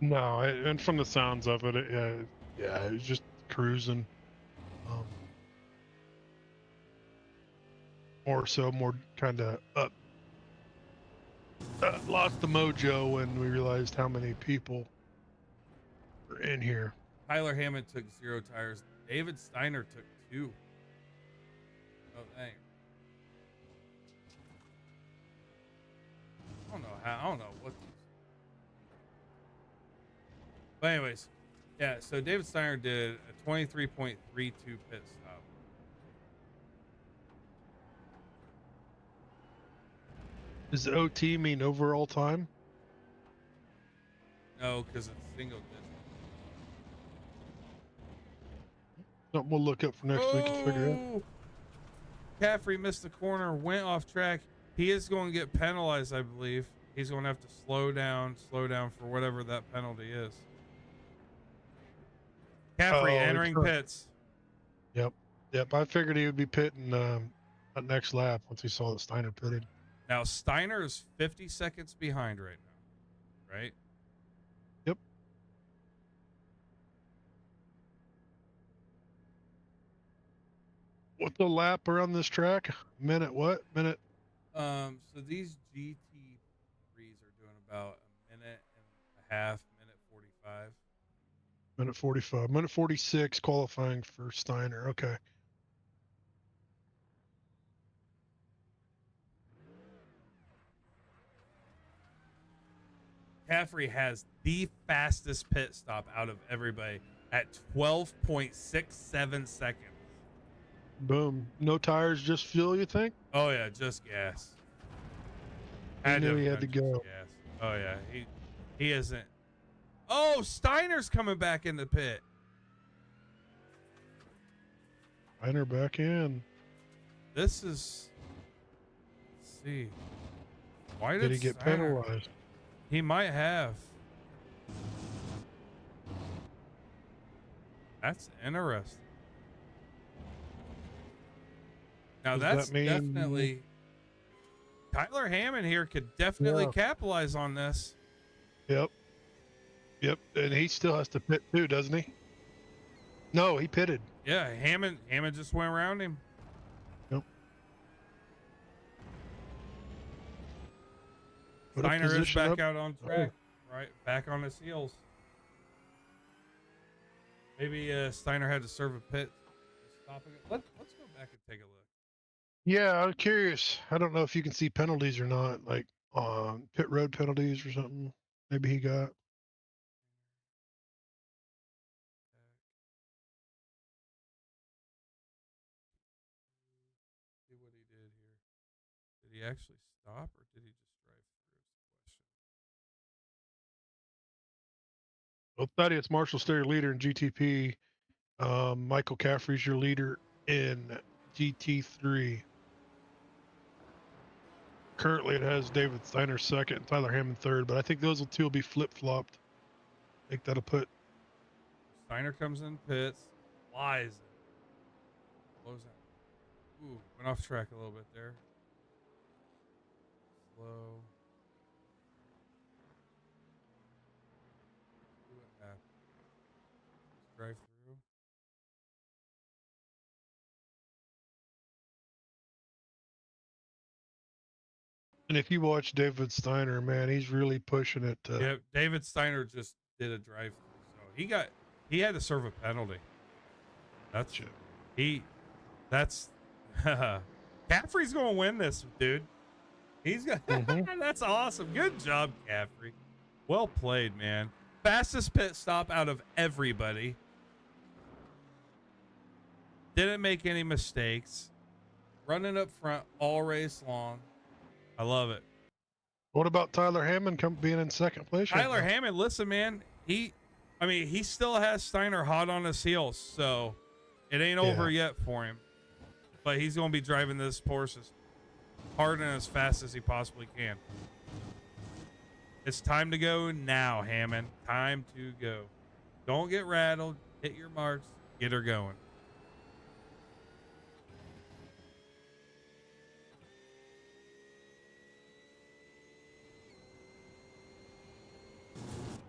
No, and from the sounds of it, yeah, he's just cruising. more so, more kind of up. Lost the mojo when we realized how many people were in here.
Tyler Hammond took 0 tires. David Steiner took 2. Oh, dang. I don't know what these. But anyways, yeah, so David Steiner did a 23.32 pit stop.
Does OT mean overall time?
No, because it's single digit.
Something we'll look up for next week and figure out.
Oh! Caffrey missed the corner, went off track. He is going to get penalized, I believe. He's going to have to slow down for whatever that penalty is. Caffrey entering pits.
Yep. I figured he would be pitting that next lap once he saw that Steiner pitted.
Now Steiner is 50 seconds behind right now, right?
Yep. What's the lap around this track? Minute what? Minute?
So these GT3s are doing about a minute and a half, minute 45.
Minute 45. Minute 46 qualifying for Steiner. Okay.
Caffrey has the fastest pit stop out of everybody at 12.67 seconds.
Boom. No tires, just fuel, you think?
Oh yeah, just gas.
I knew he had to go.
Gas. Oh yeah, he isn't. Oh, Steiner's coming back in the pit.
Steiner back in.
This is. Let's see. Why
Did he get
Steiner,
penalized?
He might have. That's interesting. Now
Does
that's
that mean...
definitely Tyler Hammond here could definitely capitalize on this.
Yep. And he still has to pit too, doesn't he? No, he pitted.
Yeah, Hammond just went around him.
Yep.
Steiner is back out on track. Right, back on his heels. Maybe Steiner had to serve a pit. Stopping it. Let's go back and take a look.
Yeah, I'm curious. I don't know if you can see penalties or not, like pit road penalties or something. Maybe he got.
See what he did here. Did he actually stop or did he just drive through? Is the question.
Well, Thaddeus Marshall's still your leader in GTP. Michael Caffrey's your leader in GT3. Currently, it has David Steiner second and Tyler Hammond third, but I think those two will be flip-flopped. I think that'll put...
Steiner comes in pits, flies it. Slows out. Ooh, went off track a little bit there. Slow. See what happens. Just drive through.
And if you watch David Steiner, man, he's really pushing it.
Yeah, David Steiner just did a drive through, so he had to serve a penalty. That's Caffrey's gonna win this, dude. He's got That's awesome. Good job, Caffrey. Well played, man. Fastest pit stop out of everybody. Didn't make any mistakes. Running up front all race long. I love it.
What about Tyler Hammond being in second place?
Tyler Hammond, listen, man. He still has Steiner hot on his heels, so it ain't over yet for him. But he's going to be driving this Porsche as hard and as fast as he possibly can. It's time to go now, Hammond. Time to go. Don't get rattled. Hit your marks. Get her going.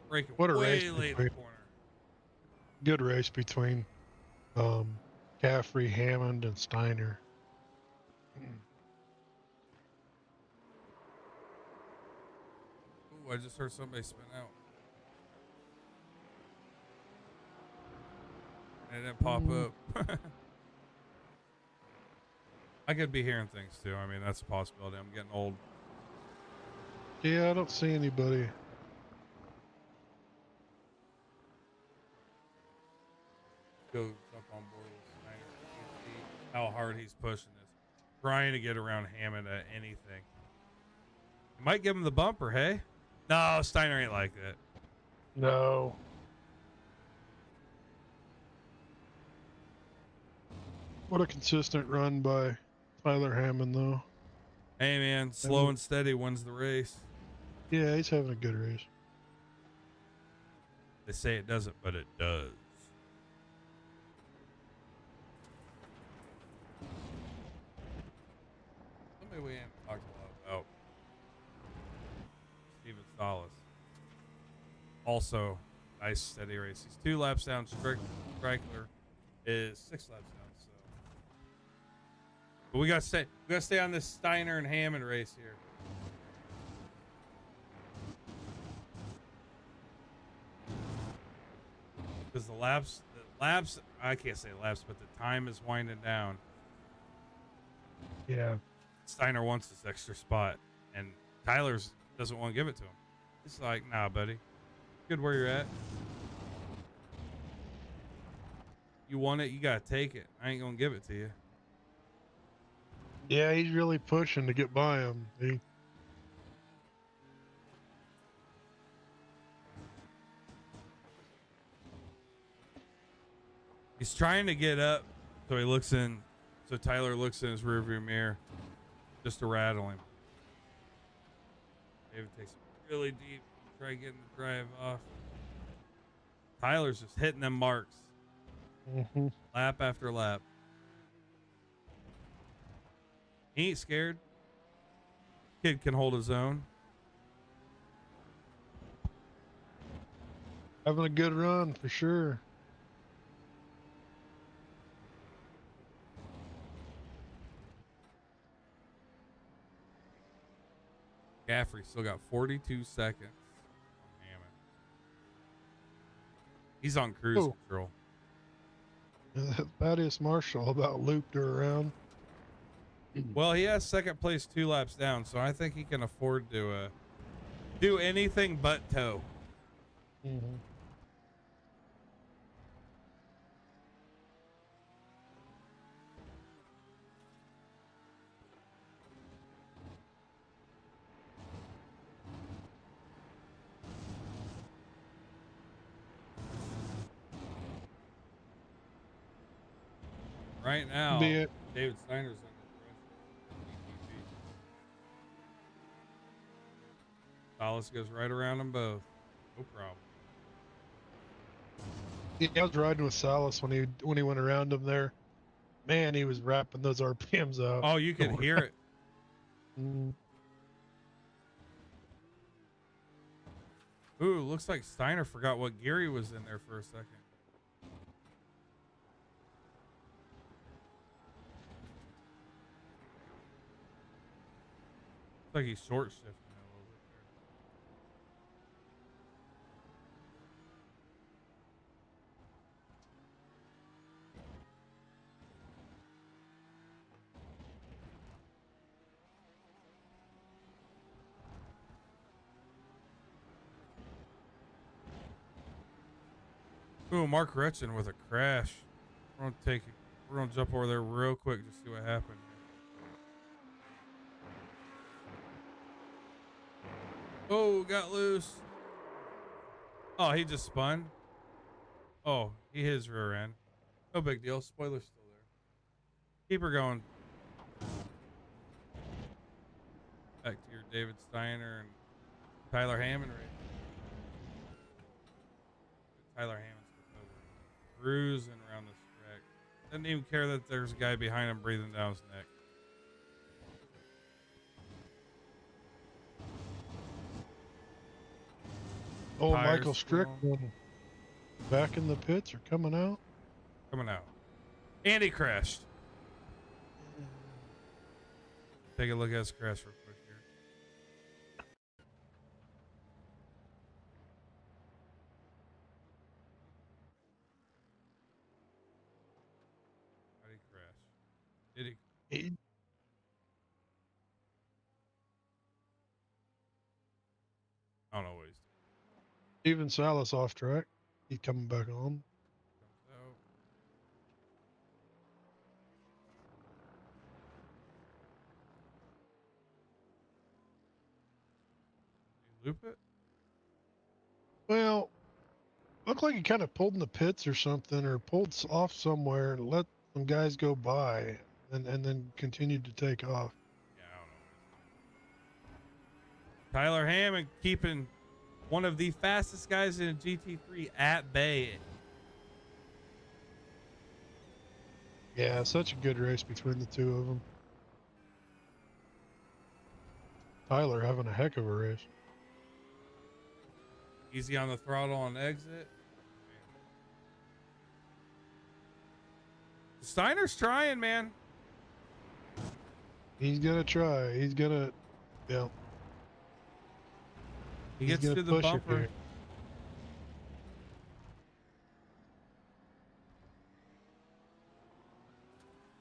Breaking
What a
way
race
late in the corner.
Good race between Caffrey, Hammond, and Steiner.
I just heard somebody spin out. And it didn't pop up. I could be hearing things too. I mean, that's a possibility. I'm getting old.
Yeah, I don't see anybody.
Go jump on board with Snyder. You see how hard he's pushing this, trying to get around Hammond at anything. You might give him the bumper, hey? No, Steiner ain't like that.
No. What a consistent run by Tyler Hammond, though.
Hey, man, slow and steady wins the race.
Yeah, he's having a good race.
They say it doesn't, but it does. Somebody we haven't talked a lot about. Steven Salas. Also, nice steady race. He's 2 laps down. Strickler is 6 laps down. So, but we gotta stay on this Steiner and Hammond race here. Because the laps, I can't say laps, but the time is winding down.
Yeah.
Steiner wants this extra spot, and Tyler's doesn't want to give it to him. It's like, nah, buddy. Good where you're at. You want it, you gotta take it. I ain't gonna give it to you.
Yeah, he's really pushing to get by him.
He's trying to get up, so he looks in. So Tyler looks in his rearview mirror, just to rattle him. David takes it really deep, try getting the drive off. Tyler's just hitting them marks, lap after lap. He ain't scared. Kid can hold his own.
Having a good run for sure.
Gaffrey still got 42 seconds. Damn it. He's on cruise control.
Thaddeus Marshall about looped her around.
Well, he has second place 2 laps down, so I think he can afford to do anything but tow. Right now, David Steiner's under pressure. Salas goes right around them both. No problem.
Yeah, I was riding with Salas when he went around him there. Man, he was wrapping those RPMs up.
Oh, you can hear it. Ooh, looks like Steiner forgot what gear he was in there for a second. Looks like he's short shifting a little bit there. Ooh, Mark Retchen with a crash. We're gonna jump over there real quick to see what happened. Oh, got loose. Oh, he just spun. Oh, he hit his rear end. No big deal. Spoiler's still there. Keep her going. Back to your David Steiner and Tyler Hammond race. Tyler Hammond's cruising around this track. Doesn't even care that there's a guy behind him breathing down his neck.
Oh,
Tires
Michael Strickland back in the pits or coming out?
Coming out. And he crashed. Take a look at his crash real quick here. Did he?
He,
I don't know what he's
Steven Salas off track. He's coming back on.
doing. Comes out. Did he loop it?
Well, looked like he kind of pulled in the pits or something, or pulled off somewhere and let some guys go by, and then continued to take off.
Yeah, I don't know what he's doing. Tyler Hammond keeping one of the fastest guys in GT3 at bay.
Yeah, such a good race between the two of them. Tyler having a heck of a race.
Easy on the throttle on exit. Steiner's trying, man.
He's gonna try. He's gonna, yeah.
He
He's
gets
gonna
to the
push it
bumper.
here.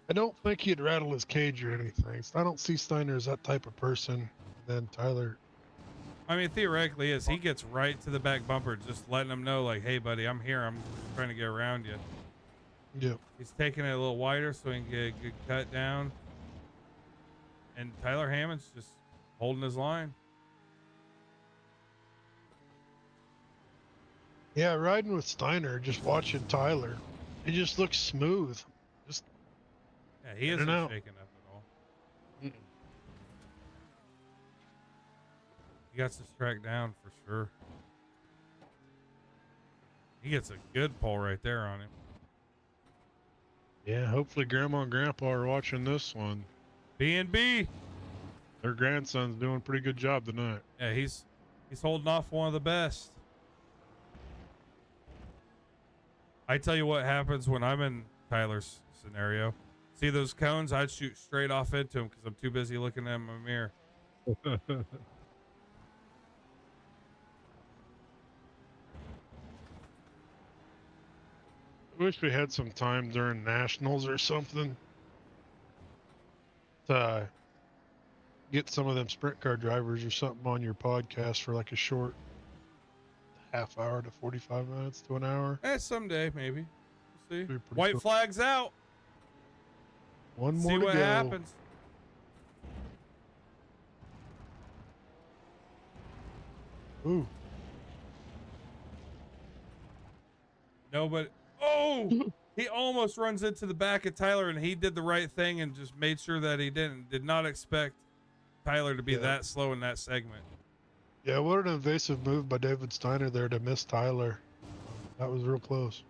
I don't think he'd rattle his cage or anything. So I don't see Steiner as that type of person. Then Tyler,
I mean, theoretically, is he gets right to the back bumper, just letting him know, like, "Hey, buddy, I'm here. I'm trying to get around you."
yeah,
He's taking it a little wider so he can get a good cut down. And Tyler Hammond's just holding his line.
yeah, riding with Steiner, just watching Tyler, he just looks smooth. Just
Yeah, he
in
isn't
and out.
shaken up at all. He got this track down for sure. He gets a good pull right there on him.
Yeah, hopefully Grandma and Grandpa are watching this one.
B&B.
Their grandson's doing a pretty good job tonight.
Yeah, he's holding off one of the best. I tell you what happens when I'm in Tyler's scenario. See those cones? I'd shoot straight off into them because I'm too busy looking at my mirror.
I wish we had some time during nationals or something to get some of them sprint car drivers or something on your podcast for like a short half hour to 45 minutes to an hour.
Someday maybe. We'll see.
Be pretty
White
cool.
flag's out.
One
See
more to
what
go.
happens.
Ooh,
No, but he almost runs into the back of Tyler, and he did the right thing and just made sure that he did not expect Tyler to be
Yeah.
that slow in that segment.
yeah, what an invasive move by David Steiner there to miss Tyler. That was real close.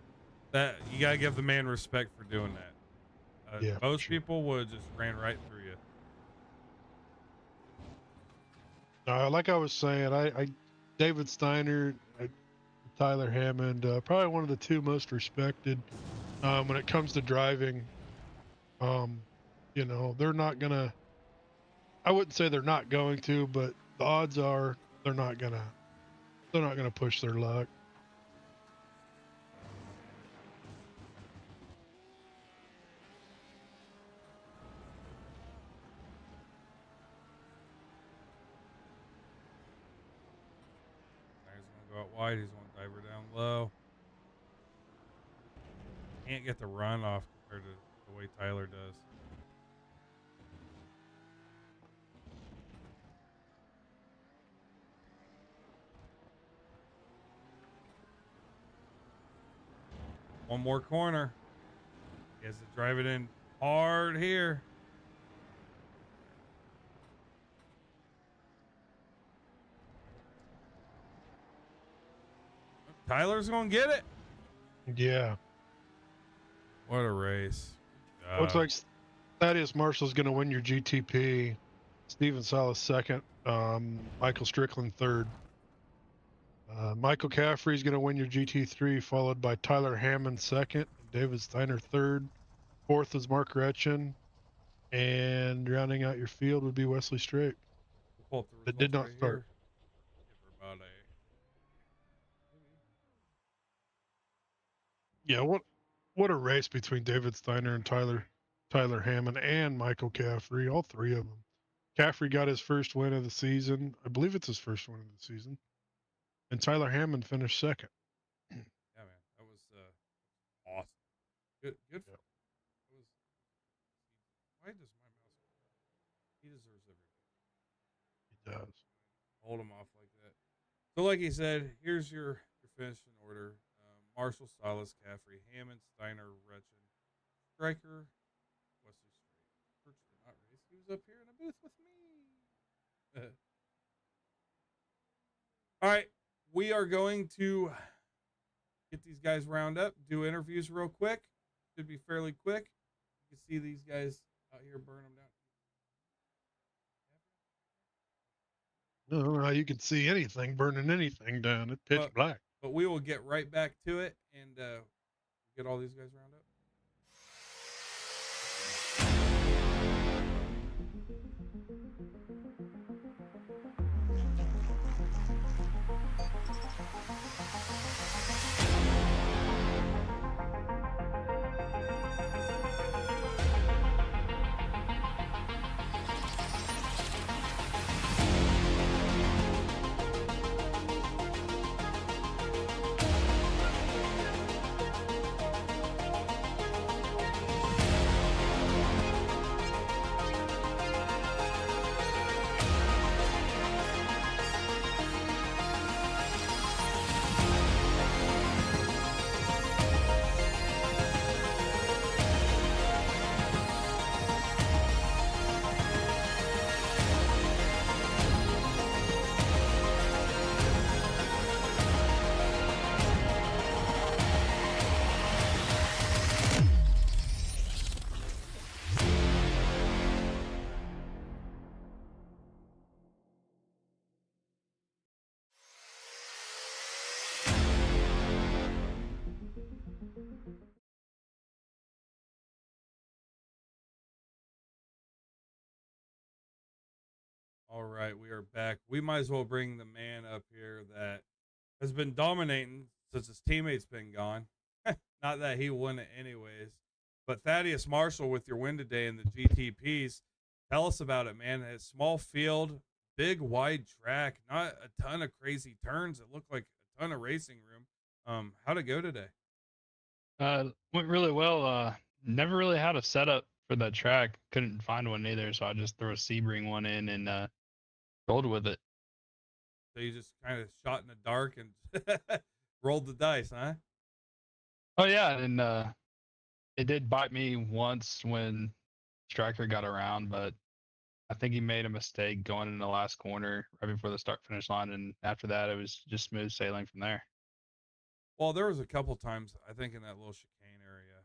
That you gotta give the man respect for doing that.
Yeah, for
Most
sure.
people would just ran right through you.
Like I was saying, I David Steiner, Tyler Hammond, probably one of the two most respected when it comes to driving. You know, they're not gonna. I wouldn't say they're not going to, but the odds are they're not gonna. They're not gonna push their luck.
Now he's gonna go out wide. He's gonna dive her down low. Can't get the run off compared to the way Tyler does. One more corner. He has to drive it in hard here. Tyler's gonna get it.
Yeah,
What a race.
looks like Thaddeus Marshall's gonna win your GTP. Steven Salas second. Michael Strickland third. Michael Caffrey's going to win your GT3, followed by Tyler Hammond second, David Steiner third. Fourth is Mark Retchen, and rounding out your field would be Wesley Straight.
We'll pull up the
That did
results
not
right
start.
here. Give her about
Yeah, what a race between David Steiner and Tyler Tyler Hammond and Michael Caffrey, all three of them. Caffrey got his first win of the season. I believe it's his first win of the season. And Tyler Hammond finished second.
Yeah, man, that was awesome. Good, good.
Yep.
It was. Why does my mouse? He deserves everything.
He does.
Hold him off like that. So, like he said, here's your finishing order: Marshall, Silas, Caffrey, Hammond, Steiner, Retchen, Stryker, Wesley Straight. Church did not race. He was up here in a booth with me. All right, we are going to get these guys round up, do interviews real quick. Should be fairly quick. You can see these guys out here burn them down.
I don't know how you can see anything burning anything down. It's pitch black.
But we will get right back to it and get all these guys round up. All right, we are back. We might as well bring the man up here that has been dominating since his teammates been gone. Not that he won it anyways. But Thaddeus Marshall with your win today in the GTPs. Tell us about it, man. A small field, big wide track, not a ton of crazy turns. It looked like a ton of racing room. How'd it go today?
Went really well. Never really had a setup for that track. Couldn't find one either, so I just threw a Sebring one in and rolled with it.
So you just kind of shot in the dark and rolled the dice, huh?
Oh yeah, and it did bite me once when Striker got around, but I think he made a mistake going in the last corner right before the start finish line, and after that it was just smooth sailing from there.
Well, there was a couple times I think in that little chicane area,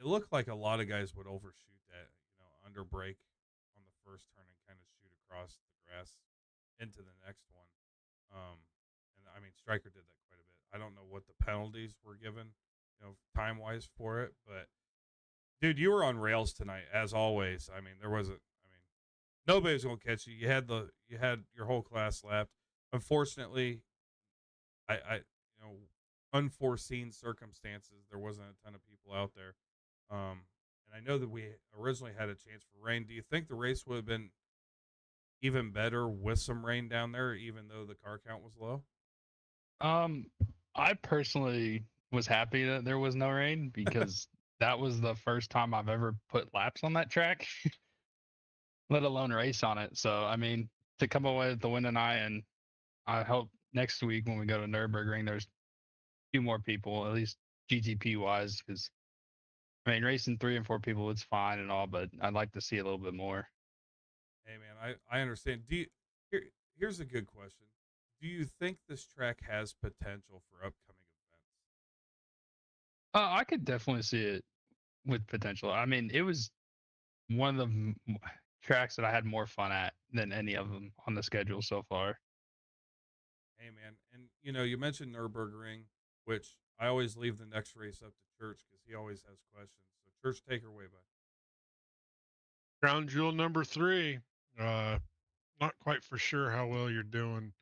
it looked like a lot of guys would overshoot that, under brake on the first turn and kind of shoot across the grass into the next one. And I mean, Stryker did that quite a bit. I don't know what the penalties were given, time wise for it, but dude, you were on rails tonight as always. I mean, nobody's gonna catch you. You had your whole class lapped. Unfortunately, unforeseen circumstances, there wasn't a ton of people out there. And I know that we originally had a chance for rain. Do you think the race would have been even better with some rain down there, even though the car count was low?
I personally was happy that there was no rain because that was the first time I've ever put laps on that track, let alone race on it. So, I mean, to come away with the win tonight, and I hope next week when we go to Nürburgring, there's a few more people, at least GTP wise, because I mean, racing 3 and 4 people, it's fine and all, but I'd like to see a little bit more.
Hey man, I understand. Here's a good question. Do you think this track has potential for upcoming events?
I could definitely see it with potential. I mean, it was one of the tracks that I had more fun at than any of them on the schedule so far.
Hey man, and you mentioned Nürburgring, which I always leave the next race up to Church because he always has questions. So Church, take her away, bud.
Crown jewel number 3. Not quite for sure how well you're doing.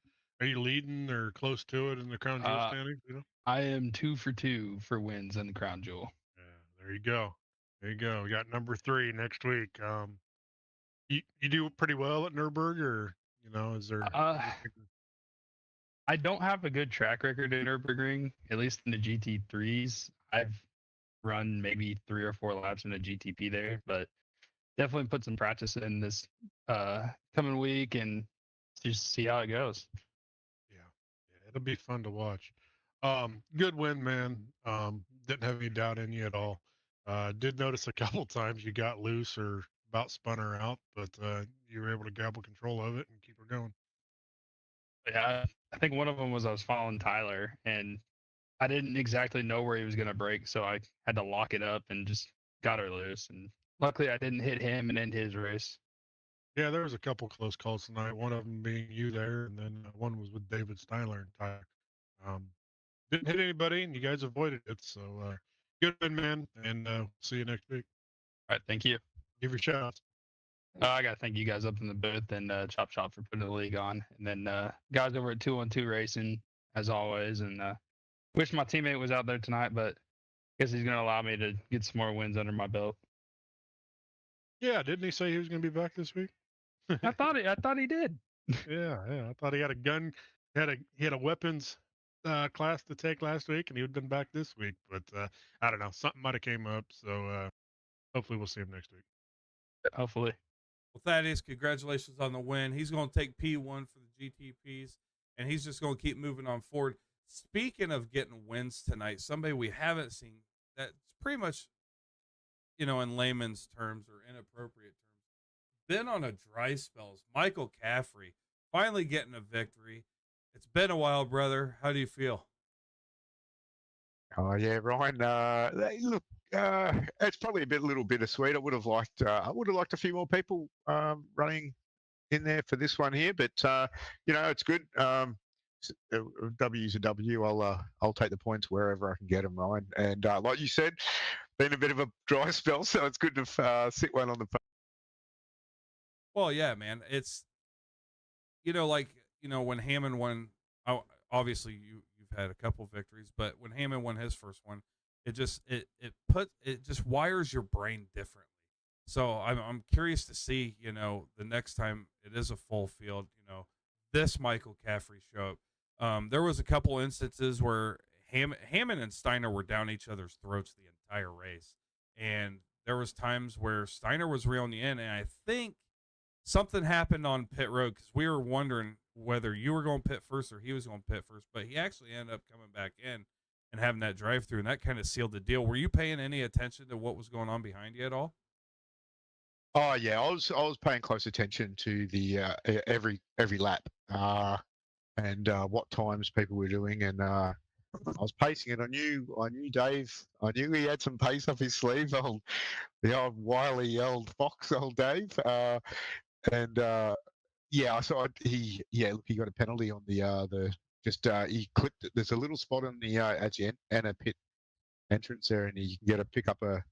Are you leading or close to it in the crown jewel standings?
I am 2 for 2 for wins in the crown jewel.
Yeah, there you go.
There you go. We got number 3 next week. You do pretty well at Nürburgring, or is there?
Uh, I don't have a good track record in Nürburgring, at least in the GT3s. I've run maybe 3 or 4 laps in a GTP there, but definitely put some practice in this coming week and just see how it goes.
Yeah, it'll be fun to watch. Good win, man. Didn't have any doubt in you at all. Did notice a couple times you got loose or about spun her out, but you were able to grab control of it and keep her going.
Yeah, I think one of them was I was following Tyler and I didn't exactly know where he was going to break, so I had to lock it up and just got her loose. And luckily, I didn't hit him and end his race.
Yeah, there was a couple close calls tonight. One of them being you there, and then one was with David Steiler and Tyler. Um, didn't hit anybody, and you guys avoided it. So good, man, and see you next week.
All right, thank you.
Give your shout outs.
I got to thank you guys up in the booth and ChopShop for putting the league on. And then guys over at 212 Racing, as always. And wish my teammate was out there tonight, but I guess he's going to allow me to get some more wins under my belt.
Yeah, didn't he say he was going to be back this week?
I thought he did.
Yeah. I thought he had a gun. He had a weapons class to take last week, and he would have been back this week. But I don't know. Something might have came up. So hopefully we'll see him next week.
Hopefully.
Well, Thaddeus, congratulations on the win. He's going to take P1 for the GTPs, and he's just going to keep moving on forward. Speaking of getting wins tonight, somebody we haven't seen that's pretty much, in layman's terms or inappropriate terms, been on a dry spells. Michael Caffrey finally getting a victory. It's been a while, brother. How do you feel?
Oh yeah, Ryan. Look, it's probably a little bittersweet. I would have liked a few more people running in there for this one here, but it's good. W's a W. I'll take the points wherever I can get them, Ryan. And like you said, been a bit of a dry spell, so it's good to sit one on the.
Well, yeah, man. It's when Hammond won. Obviously, you've had a couple victories, but when Hammond won his first one, it just wires your brain differently. So I'm curious to see, the next time it is a full field, this Michael Caffrey show up. There was a couple instances where Hammond and Steiner were down each other's throats the entire race, and there was times where Steiner was reeling you in, and I think something happened on pit road because we were wondering whether you were going pit first or he was going pit first, but he actually ended up coming back in and having that drive through, and that kind of sealed the deal. Were you paying any attention to what was going on behind you at all?
Oh yeah, I was paying close attention to the every lap and what times people were doing, and I was pacing it. I knew Dave. I knew he had some pace up his sleeve. The old wily old fox, old Dave. Yeah, I saw he got a penalty on the he clipped it. There's a little spot on the at the end and a pit entrance there, and he can pick up a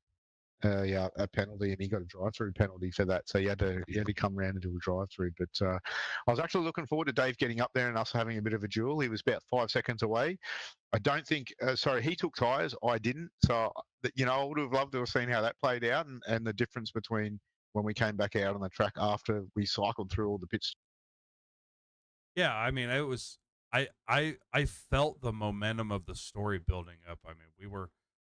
penalty, and he got a drive-through penalty for that. So he had to come around and do a drive-through. But I was actually looking forward to Dave getting up there and us having a bit of a duel. He was about 5 seconds away. I don't think. He took tyres. I didn't. So I would have loved to have seen how that played out and the difference between when we came back out on the track after we cycled through all the pits.
Yeah, I mean, it was. I felt the momentum of the story building up. I mean,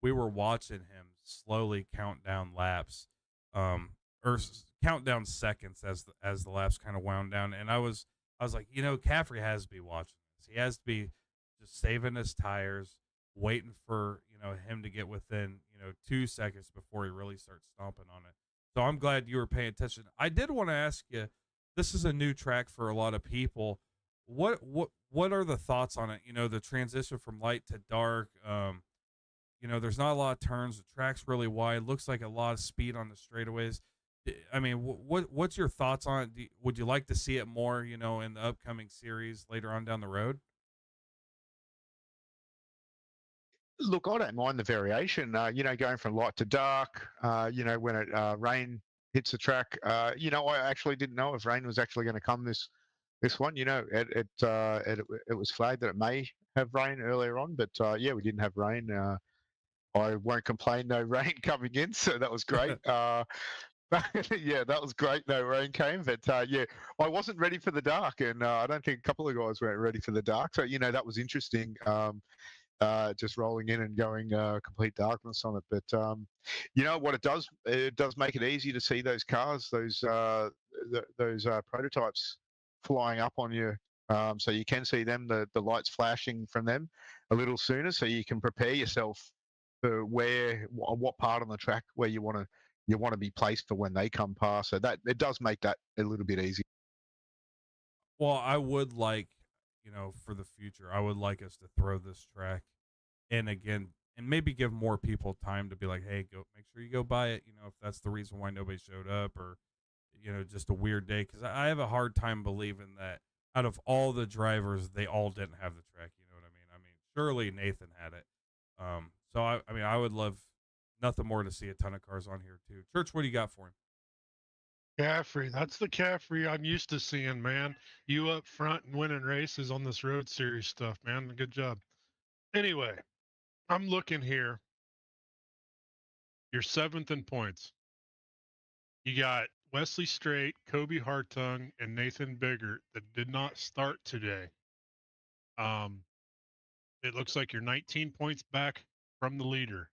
we were watching him slowly count down laps, or count down seconds as the laps kind of wound down, and I was like, Caffrey has to be watching this. He has to be just saving his tires, waiting for him to get within 2 seconds before he really starts stomping on it. So I'm glad you were paying attention. I did want to ask you, this is a new track for a lot of people. What are the thoughts on it? The transition from light to dark. There's not a lot of turns. The track's really wide. Looks like a lot of speed on the straightaways. I mean, what's your thoughts on it? Would you like to see it more, in the upcoming series later on down the road?
Look, I don't mind the variation. Going from light to dark. When rain hits the track. I actually didn't know if rain was actually going to come this one. It was flagged that it may have rain earlier on, but we didn't have rain. I won't complain. No rain coming in, so that was great. Yeah, that was great. No rain came, but yeah, I wasn't ready for the dark, and I don't think a couple of guys weren't ready for the dark. So that was interesting. Just rolling in and going complete darkness on it. But what it does make it easy to see those cars, those prototypes flying up on you. So you can see them, the lights flashing from them a little sooner, so you can prepare yourself for what part on the track where you want to be placed for when they come past. So that it does make that a little bit easier.
Well, I would like, for the future, I would like us to throw this track in again and maybe give more people time to be like, hey, go make sure you go buy it. If that's the reason why nobody showed up, or, just a weird day. Cause I have a hard time believing that out of all the drivers, they all didn't have the track. You know what I mean? I mean, surely Nathan had it. So I mean, I would love nothing more to see a ton of cars on here too. Church, what do you got for him?
Caffrey, that's the Caffrey I'm used to seeing, man. You up front and winning races on this road series stuff, man. Good job. Anyway, I'm looking here. You're 7th in points. You got Wesley Straight, Kobe Hartung, and Nathan Biggert that did not start today. It looks like you're 19 points back from the leader.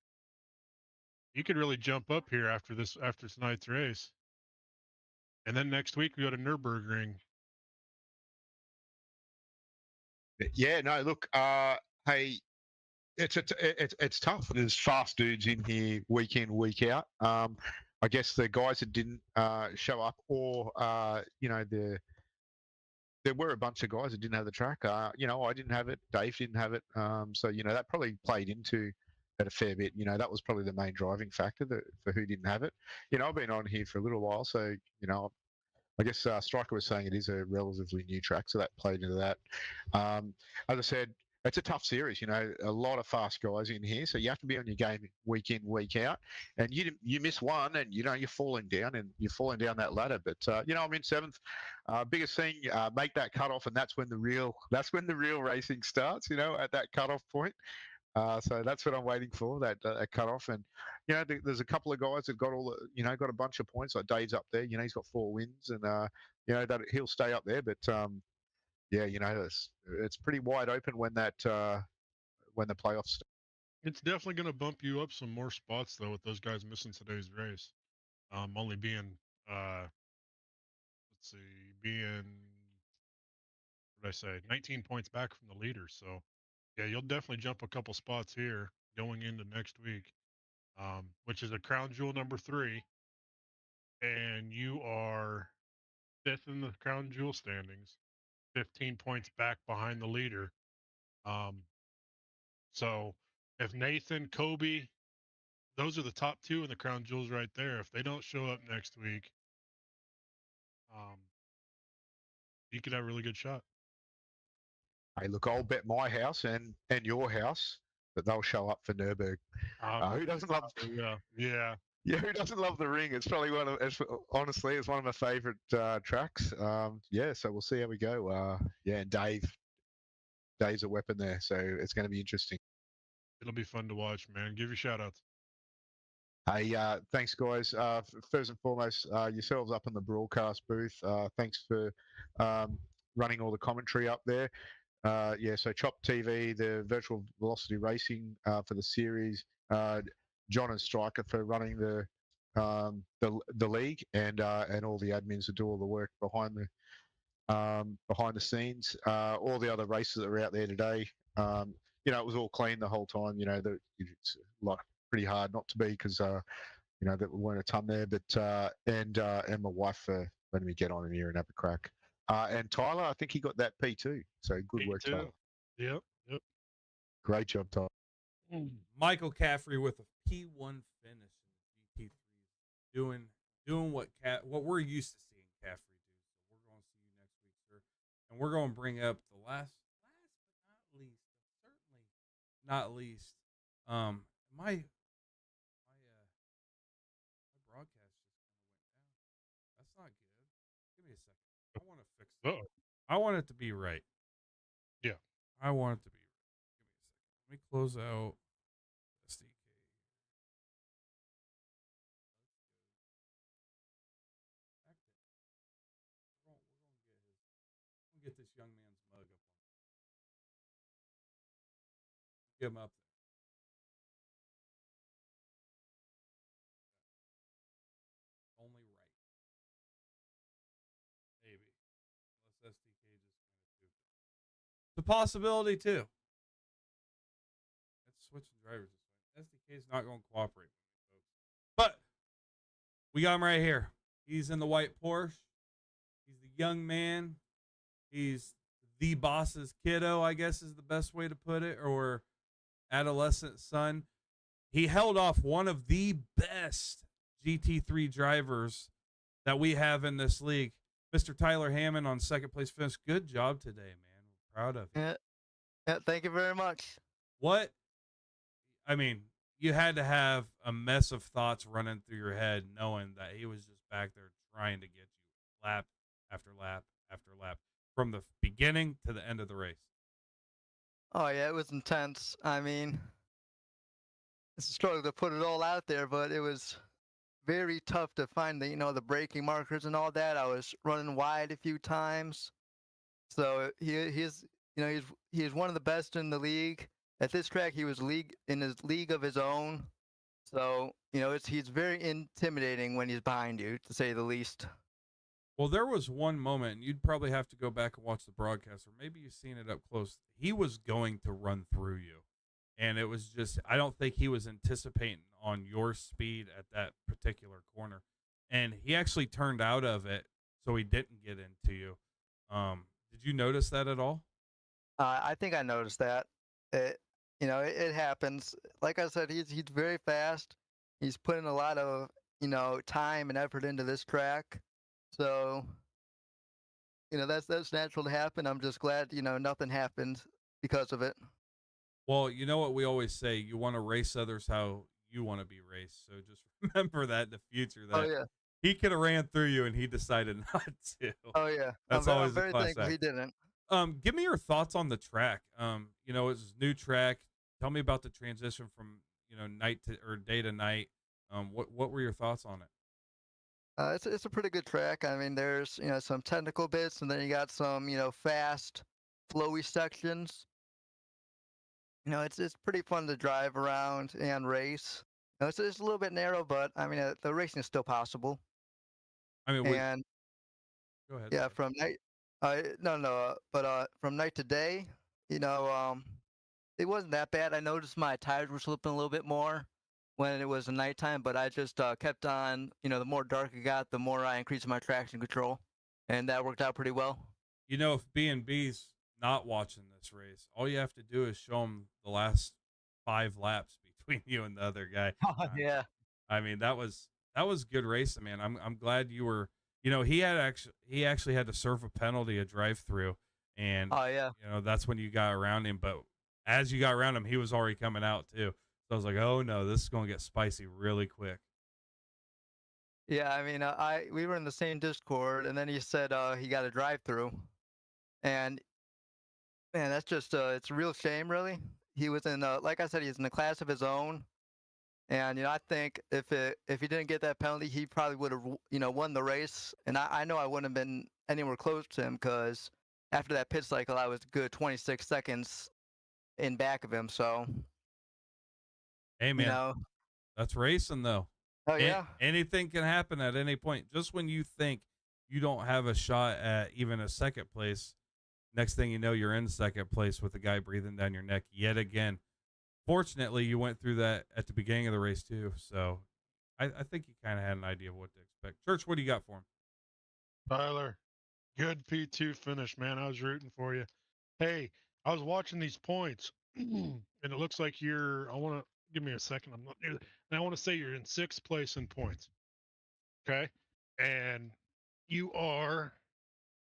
You could really jump up here after tonight's race. And then next week we go to Nürburgring.
Yeah, no, look, hey, it's tough. There's fast dudes in here week in, week out. I guess the guys that didn't show up, or there were a bunch of guys that didn't have the track. I didn't have it. Dave didn't have it. So that probably played into it a fair bit. That was probably the main driving factor for who didn't have it. I've been on here for a little while, so I guess Striker was saying it is a relatively new track, so that played into that. As I said, it's a tough series. A lot of fast guys in here, so you have to be on your game week in, week out. And you miss one, and you're falling down, and you're falling down that ladder. But I'm in 7th. Biggest thing, make that cutoff, and that's when the real racing starts. At that cutoff point. So that's what I'm waiting for, that cutoff. And there's a couple of guys that got got a bunch of points. Like Dave's up there. He's got 4 wins, and that he'll stay up there. But yeah, it's pretty wide open when the playoffs start.
It's definitely going to bump you up some more spots, though, with those guys missing today's race. Only being, being, what did I say, 19 points back from the leader. So, yeah, you'll definitely jump a couple spots here going into next week, which is a crown jewel number 3. And you are 5th in the crown jewel standings, 15 points back behind the leader. So if Nathan, Kobe, those are the top 2 in the crown jewels right there. If they don't show up next week, you could have a really good shot.
Hey, look, I'll bet my house and your house that they'll show up for Nürburgring. Who doesn't love?
Yeah.
Yeah, who doesn't love the ring? It's probably honestly, it's one of my favorite tracks. Yeah, so we'll see how we go. Yeah, and Dave's a weapon there, so it's going to be interesting.
It'll be fun to watch, man. Give your shout outs.
Hey, thanks, guys. First and foremost, yourselves up in the broadcast booth. Thanks for running all the commentary up there. Yeah, so Chop TV, the virtual velocity racing for the series. John and Striker for running the league, and all the admins that do all the work behind the scenes. All the other races that are out there today. It was all clean the whole time. It's like pretty hard not to be, because that we weren't a ton there. But and my wife for letting me get on in here and have a crack. And Tyler, I think he got that P2. So good work, Tyler.
Yep.
Great job, Tyler.
Michael Caffrey with a P1 finish in the GP3, doing what we're used to seeing Caffrey do. So we're going to see you next week, sir. And we're going to bring up the last but not least, certainly not least, my broadcast just kind of went down. That's not good. Give me a second. I want to fix it. I want it to be right.
Yeah.
I want it to be right. Give me a second. Let me close out SDK. young man's mug up on. Get him up there. Only right. Maybe. Unless SDK just kind of tubed it. It's a possibility too. That's switching drivers this way. SDK is not going to cooperate with me, folks. But we got him right here. He's in the white Porsche. He's the young man. He's the boss's kiddo, I guess is the best way to put it, or adolescent son. He held off one of the best GT3 drivers that we have in this league, Mr. Tyler Hammond on second place finish. Good job today, man. We're proud of you.
Yeah, thank you very much.
What? I mean, you had to have a mess of thoughts running through your head knowing that he was just back there trying to get you lap after lap after lap from the beginning to the end of the race.
Oh yeah, it was intense. I mean, it's a struggle to put it all out there, but it was very tough to find the braking markers and all that. I was running wide a few times, so he's one of the best in the league. At this track, he was in his league of his own. So he's very intimidating when he's behind you, to say the least.
Well, there was one moment, and you'd probably have to go back and watch the broadcast, or maybe you've seen it up close. He was going to run through you. And it was just, I don't think he was anticipating on your speed at that particular corner. And he actually turned out of it, so he didn't get into you. Did you notice that at all?
I think I noticed that. It happens. Like I said, he's very fast. He's putting a lot of time and effort into this track. So, that's natural to happen. I'm just glad, nothing happened because of it.
Well, you know what we always say, you want to race others how you want to be raced. So just remember that in the future, that
Oh yeah.
he could have ran through you and he decided not to.
Oh yeah.
That's
I'm
always
very
a class
thankful
act.
he didn't.
Give me your thoughts on the track. It's a new track. Tell me about the transition from, night to or day to night. What were your thoughts on it?
It's a pretty good track. I mean, there's some technical bits, and then you got some fast, flowy sections. It's pretty fun to drive around and race. It's a little bit narrow, but I mean the racing is still possible.
I mean,
And
go ahead.
yeah,
Sorry.
from night, but from night to day, it wasn't that bad. I noticed my tires were slipping a little bit more when it was nighttime, but I just kept on. The more dark it got, the more I increased my traction control, and that worked out pretty well.
If B&B's not watching this race, all you have to do is show them the last 5 laps between you and the other guy.
Yeah.
I mean, that was good racing, man. I'm glad you were. He actually had to serve a penalty, a drive-through, and
Oh yeah.
that's when you got around him. But as you got around him, he was already coming out too. So I was like, oh no, this is gonna get spicy really quick.
Yeah, I mean, we were in the same Discord, and then he said he got a drive-through, and man, that's just it's a real shame, really. He was in, like I said, he's in a class of his own, and I think if he didn't get that penalty, he probably would have won the race, and I know I wouldn't have been anywhere close to him because after that pit cycle, I was a good 26 seconds in back of him. So,
Hey man, that's racing though.
Oh yeah.
Anything can happen at any point. Just when you think you don't have a shot at even a second place, next thing you know, you're in second place with a guy breathing down your neck yet again. Fortunately, you went through that at the beginning of the race too, so I think you kind of had an idea of what to expect. Church, what do you got for him?
Tyler, good P2 finish, man. I was rooting for you. Hey, I was watching these points, and it looks like I want to give me a second. I'm not near, and I want to say you're in 6th place in points. Okay, and you are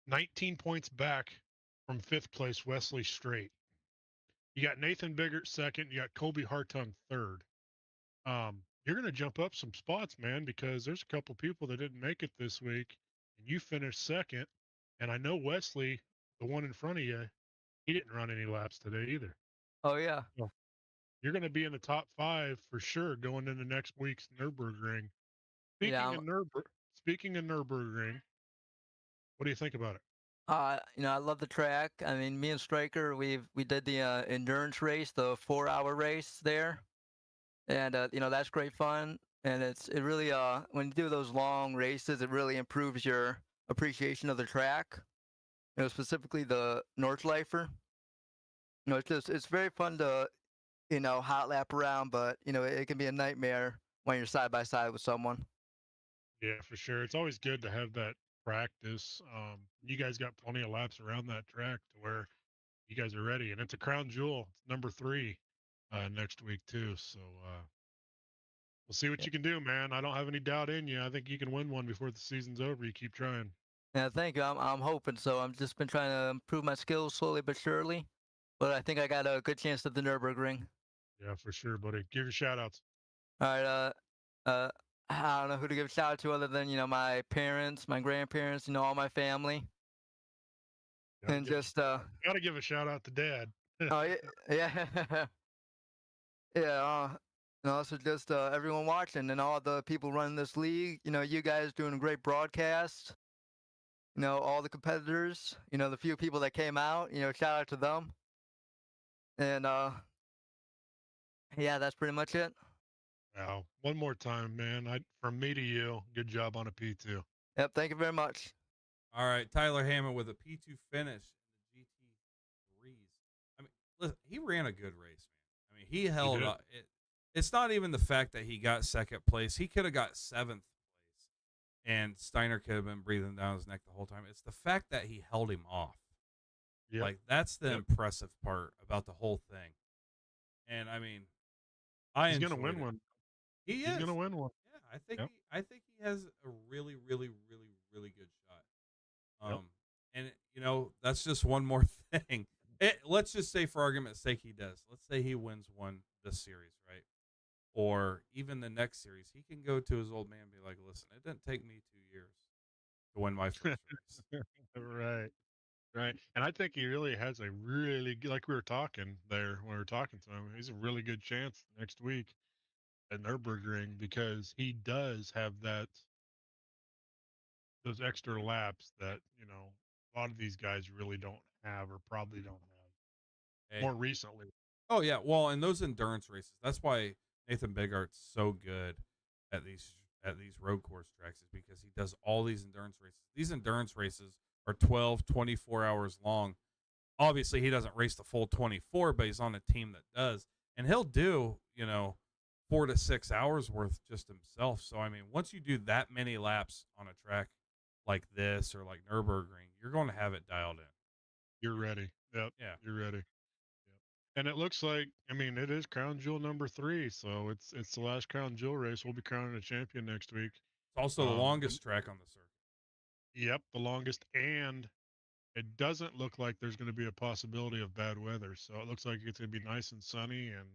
19 points back from 5th place, Wesley Straight. You got Nathan Biggert 2nd. You got Colby Hartung 3rd. You're going to jump up some spots, man, because there's a couple people that didn't make it this week, and you finished 2nd. And I know Wesley, the one in front of you, he didn't run any laps today either.
Oh yeah.
So you're going to be in the top 5 for sure going into next week's Nürburgring. Speaking of Nürburgring, what do you think about it?
I love the track. I mean, me and Stryker, we did the endurance race, the 4-hour race there, and that's great fun. And it really when you do those long races, it really improves your appreciation of the track. Specifically the Nordschleifer. It's very fun to hot lap around, but it can be a nightmare when you're side by side with someone.
Yeah, for sure. It's always good to have that practice. You guys got plenty of laps around that track to where you guys are ready, and it's a crown jewel. It's number 3 next week too. So we'll see what
Yeah,
you can do, man. I don't have any doubt in you. I think you can win one before the season's over. You keep trying.
yeah, thank you. I'm hoping so. I'm just been trying to improve my skills slowly but surely, but I think I got a good chance at the Nurburgring.
Yeah, for sure, buddy. Give your shout outs.
All right, uh, I don't know who to give a shout out to other than my parents, my grandparents, all my family,
Gotta
and
give,
just
gotta give a shout out to Dad.
oh yeah, yeah, yeah. And also just everyone watching and all the people running this league. You guys doing a great broadcast. All the competitors. The few people that came out. Shout out to them. And yeah, that's pretty much it.
Wow. One more time, man. From me to you, good job on a P2.
Yep. Thank you very much.
All right, Tyler Hammond with a P2 finish in the GT3s. I mean, listen, he ran a good race, man. I mean, he held
did.
up. It's not even the fact that he got second place. He could have got 7th place, and Steiner could have been breathing down his neck the whole time. It's the fact that he held him off.
Yep.
Like, that's the impressive part about the whole thing. And I mean,
He's gonna win one.
He's
gonna win one.
Yeah, I think
Yep.
he has a really, really, really, really good shot.
Yep.
And that's just one more thing. Let's just say, for argument's sake, he does. Let's say he wins one this series, right? Or even the next series, he can go to his old man and be like, "Listen, it didn't take me 2 years to win my first race."
Right. Right. And I think he really has a really good, like we were talking there when we were talking to him, he's a really good chance next week at Nürburgring because he does have those extra laps that, a lot of these guys really don't have or probably don't have
Hey.
more recently.
Oh yeah, well, and those endurance races. That's why Nathan Bigart's so good at these road course tracks, is because he does all these endurance races. These endurance races are 12, 24 hours long. Obviously, he doesn't race the full 24, but he's on a team that does, and he'll do 4 to 6 hours worth just himself. So I mean, once you do that many laps on a track like this or like Nürburgring, you're going to have it dialed in.
You're ready. Yep.
Yeah.
You're ready. Yep. And it looks like, I mean, it is crown jewel number 3, so it's the last crown jewel race. We'll be crowning a champion next week.
It's also the longest track on the circuit.
Yep, the longest, and it doesn't look like there's going to be a possibility of bad weather. So it looks like it's going to be nice and sunny, and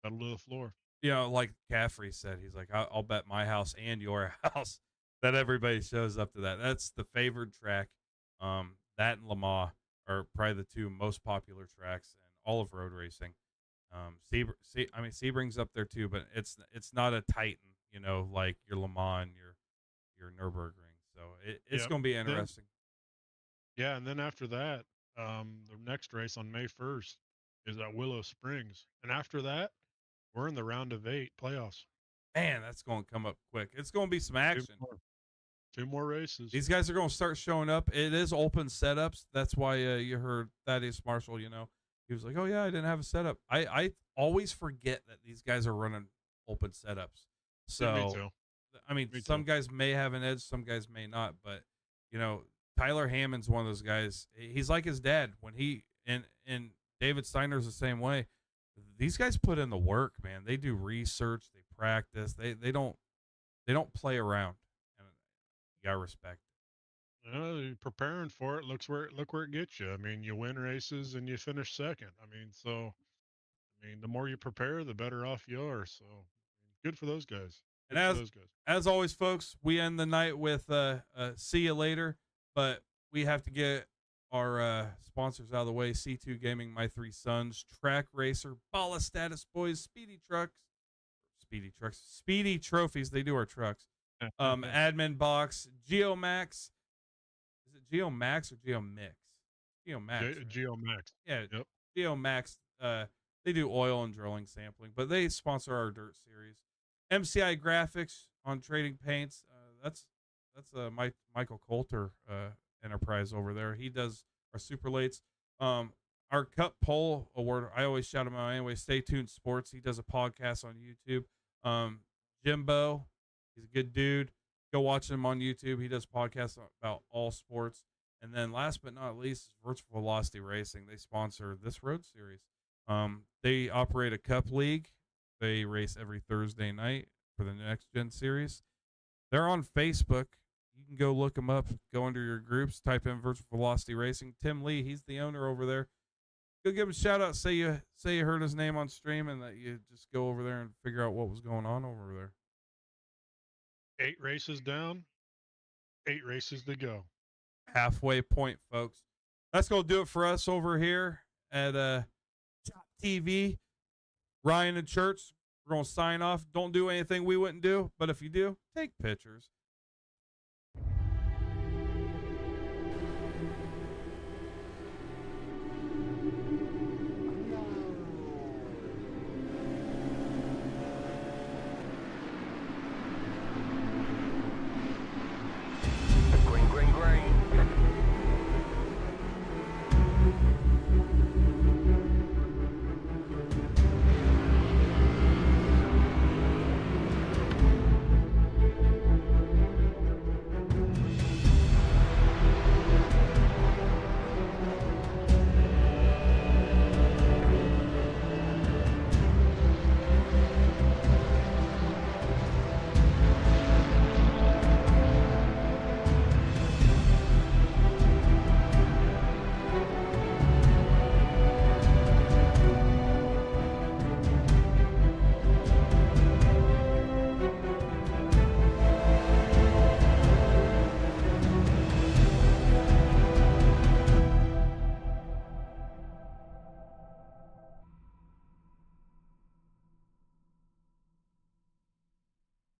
that'll do the floor.
Like Caffrey said, he's like, I'll bet my house and your house that everybody shows up to that. That's the favored track. That and Le Mans are probably the 2 most popular tracks in all of road racing. Sebring's up there too, but it's not a Titan, like your Le Mans and your Nürburgring. So it's going to be interesting.
Yeah, and then after that, the next race on May 1st is at Willow Springs, and after that, we're in the round of 8 playoffs.
Man, that's going to come up quick. It's going to be some action.
2 more races.
These guys are going to start showing up. It is open setups. That's why you heard Thaddeus Marshall, he was like, "Oh yeah, I didn't have a setup." I always forget that these guys are running open setups. So,
me too.
I mean,
Me
some
too.
guys may have an edge, some guys may not, but Tyler Hammond's one of those guys. He's like his dad when he and David Steiner's the same way. These guys put in the work, man. They do research, they practice, they don't play around, and you gotta respect it.
You're preparing for it. Look where it gets you. I mean, you win races and you finish second. I mean, the more you prepare, the better off you are. So, good for those guys.
And as always, folks, we end the night with see you later. But we have to get our sponsors out of the way. C2 Gaming, My Three Sons, Track Racer, Bala Status Boys, Speedy Trophies. They do our trucks. Admin Box, Geomax. Is it Geo Max or Geo Mix? Geo Max. Right?
Geo Max.
Yeah,
Yep.
Geo Max. They do oil and drilling sampling, but they sponsor our dirt series. MCI Graphics on trading paints. That's Michael Coulter enterprise over there. He does our super lates. Our Cup Pole Award. I always shout him out anyway. Stay tuned sports. He does a podcast on YouTube. Jimbo, he's a good dude. Go watch him on YouTube. He does podcasts about all sports. And then last but not least, Virtual Velocity Racing. They sponsor this road series. They operate a cup league. They race every Thursday night for the next gen series. They're on Facebook. You can go look them up. Go under your groups. Type in Virtual Velocity Racing. Tim Lee, he's the owner over there. Go give him a shout out. Say you heard his name on stream, and that you just go over there and figure out what was going on over there.
8 races down, 8 races to go.
Halfway point, folks. That's gonna do it for us over here at Chop TV. Ryan and Church, we're gonna sign off. Don't do anything we wouldn't do, but if you do, take pictures.